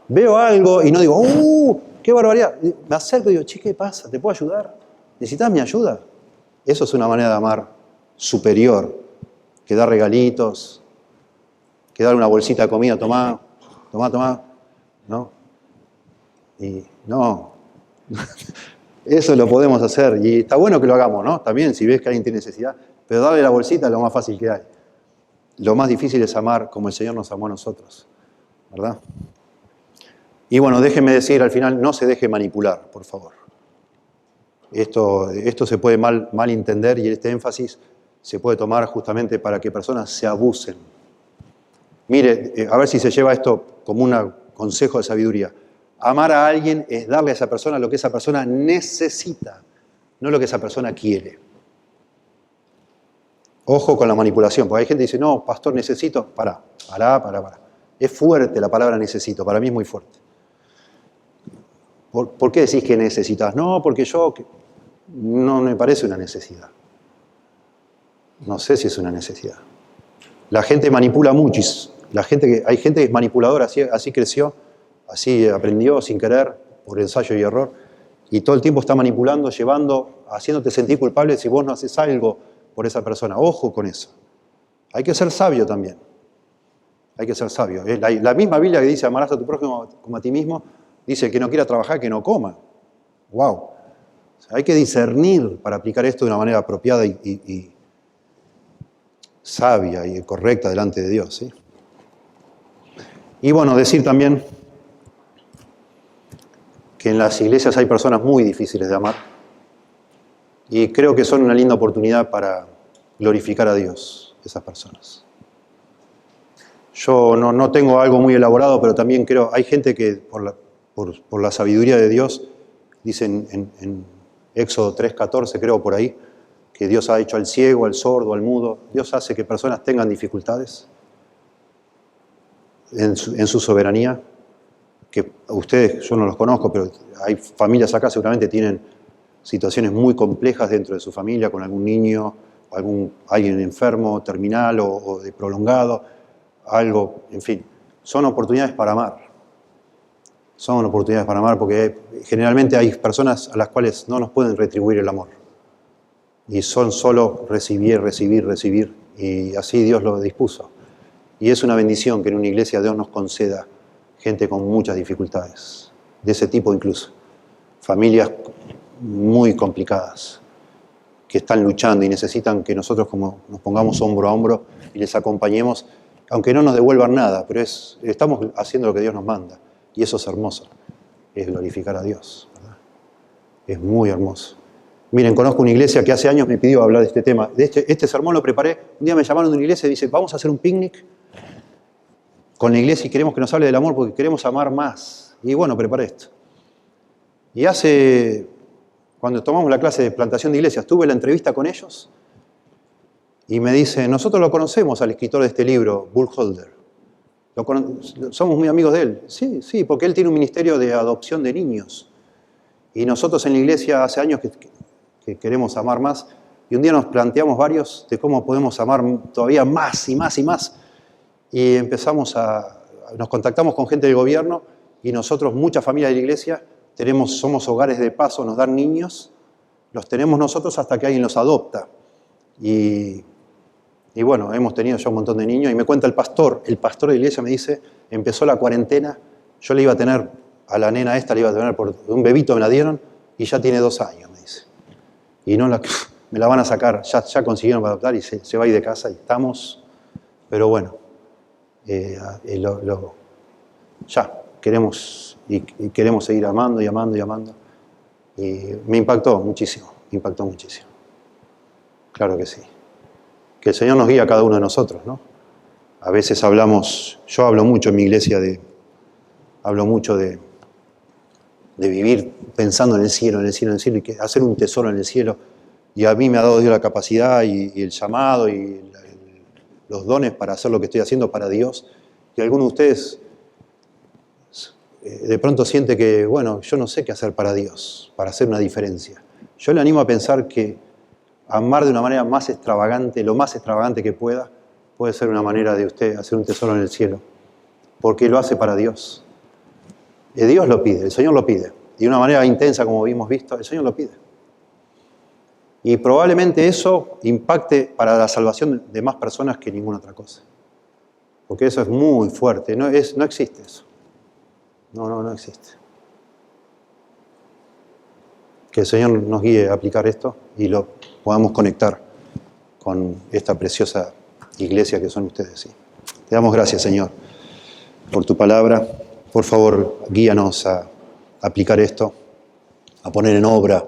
Veo algo y no digo, ¡qué barbaridad! Me acerco y digo, che, ¿qué pasa? ¿Te puedo ayudar? ¿Necesitas mi ayuda? Eso es una manera de amar superior, que dar regalitos, que dar una bolsita de comida, tomá, ¿no? Y no, eso lo podemos hacer y está bueno que lo hagamos, ¿no? También si ves que alguien tiene necesidad, pero darle la bolsita es lo más fácil que hay. Lo más difícil es amar como el Señor nos amó a nosotros, ¿verdad? Y bueno, déjenme decir al final, no se deje manipular, por favor. Esto se puede mal entender y este énfasis se puede tomar justamente para que personas se abusen. Mire, a ver si se lleva esto como un consejo de sabiduría. Amar a alguien es darle a esa persona lo que esa persona necesita, no lo que esa persona quiere. Ojo con la manipulación, porque hay gente que dice, no, pastor, necesito. Pará. Es fuerte la palabra necesito, para mí es muy fuerte. ¿Por qué decís que necesitas? No, porque no me parece una necesidad. No sé si es una necesidad. La gente manipula mucho. Hay gente que es manipuladora, así creció, así aprendió sin querer, por ensayo y error, y todo el tiempo está manipulando, haciéndote sentir culpable si vos no haces algo por esa persona. Ojo con eso. Hay que ser sabio también. Hay que ser sabio. La misma Biblia que dice amarás a tu prójimo como a ti mismo, dice que no quiera trabajar, que no coma. ¡Wow! O sea, hay que discernir para aplicar esto de una manera apropiada y sabia y correcta delante de Dios, ¿sí? Y bueno, decir también que en las iglesias hay personas muy difíciles de amar y creo que son una linda oportunidad para glorificar a Dios, esas personas. Yo no tengo algo muy elaborado, pero también creo, hay gente que por la sabiduría de Dios, dicen en Éxodo 3:14, creo por ahí, que Dios ha hecho al ciego, al sordo, al mudo. Dios hace que personas tengan dificultades en su soberanía, que ustedes, yo no los conozco, pero hay familias acá seguramente tienen situaciones muy complejas dentro de su familia, con algún niño, alguien enfermo, terminal o de prolongado, algo, en fin. Son oportunidades para amar. Son oportunidades para amar porque generalmente hay personas a las cuales no nos pueden retribuir el amor. Y son solo recibir, y así Dios lo dispuso. Y es una bendición que en una iglesia Dios nos conceda gente con muchas dificultades, de ese tipo incluso. Familias muy complicadas, que están luchando y necesitan que nosotros como nos pongamos hombro a hombro y les acompañemos, aunque no nos devuelvan nada, pero estamos haciendo lo que Dios nos manda. Y eso es hermoso, es glorificar a Dios, ¿verdad? Es muy hermoso. Miren, conozco una iglesia que hace años me pidió hablar de este tema. Este sermón lo preparé. Un día me llamaron de una iglesia y dice, vamos a hacer un picnic con la iglesia y queremos que nos hable del amor porque queremos amar más. Y bueno, preparé esto. Y cuando tomamos la clase de plantación de iglesias, tuve la entrevista con ellos y me dice, nosotros lo conocemos al escritor de este libro, Bull Holder. Somos muy amigos de él. Sí, porque él tiene un ministerio de adopción de niños. Y nosotros en la iglesia hace años que queremos amar más. Y un día nos planteamos varios de cómo podemos amar todavía más y más y más. Y nos contactamos con gente del gobierno y nosotros, muchas familias de la iglesia, somos hogares de paso, nos dan niños, los tenemos nosotros hasta que alguien los adopta. Y bueno, hemos tenido ya un montón de niños y me cuenta el pastor de la iglesia me dice, empezó la cuarentena, yo le iba a tener, a la nena esta le iba a tener por un bebito me la dieron y ya tiene 2 años, me dice. Y me la van a sacar, ya consiguieron para adoptar y se va a ir de casa y estamos, pero bueno, ya queremos seguir amando y amando y amando. Y me impactó muchísimo. Claro que sí. Que el Señor nos guíe a cada uno de nosotros, ¿no? A veces yo hablo mucho en mi iglesia hablo mucho de vivir pensando en el cielo, en el cielo, en el cielo, y que hacer un tesoro en el cielo. Y a mí me ha dado Dios la capacidad y el llamado y los dones para hacer lo que estoy haciendo para Dios. Y algunos de ustedes de pronto siente que, bueno, yo no sé qué hacer para Dios, para hacer una diferencia. Yo le animo a pensar que amar de una manera más extravagante, lo más extravagante que puede ser una manera de usted hacer un tesoro en el cielo, porque lo hace para Dios. Dios lo pide, el Señor lo pide. Y de una manera intensa, como hemos visto, el Señor lo pide. Y probablemente eso impacte para la salvación de más personas que ninguna otra cosa. Porque eso es muy fuerte. No existe eso. No existe. Que el Señor nos guíe a aplicar esto y lo podamos conectar con esta preciosa iglesia que son ustedes. ¿Sí? Te damos gracias, Señor, por tu palabra. Por favor, guíanos a aplicar esto, a poner en obra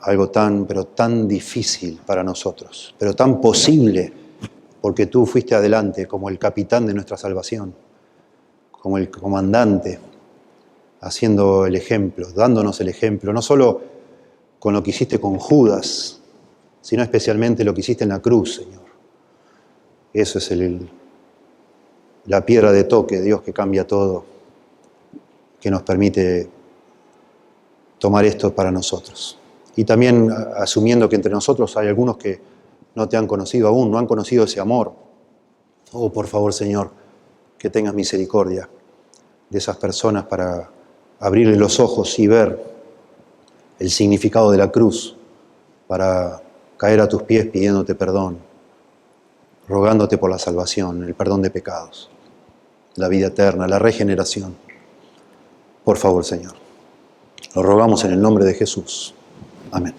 algo pero tan difícil para nosotros, pero tan posible, porque tú fuiste adelante como el capitán de nuestra salvación, como el comandante, haciendo el ejemplo, dándonos el ejemplo, no solo con lo que hiciste con Judas, sino especialmente lo que hiciste en la cruz, Señor. Eso es la piedra de toque, Dios, que cambia todo, que nos permite tomar esto para nosotros. Y también asumiendo que entre nosotros hay algunos que no te han conocido aún, no han conocido ese amor. Oh, por favor, Señor, que tengas misericordia de esas personas para abrirles los ojos y ver el significado de la cruz, para caer a tus pies pidiéndote perdón, rogándote por la salvación, el perdón de pecados, la vida eterna, la regeneración. Por favor, Señor, lo rogamos en el nombre de Jesús. Amén.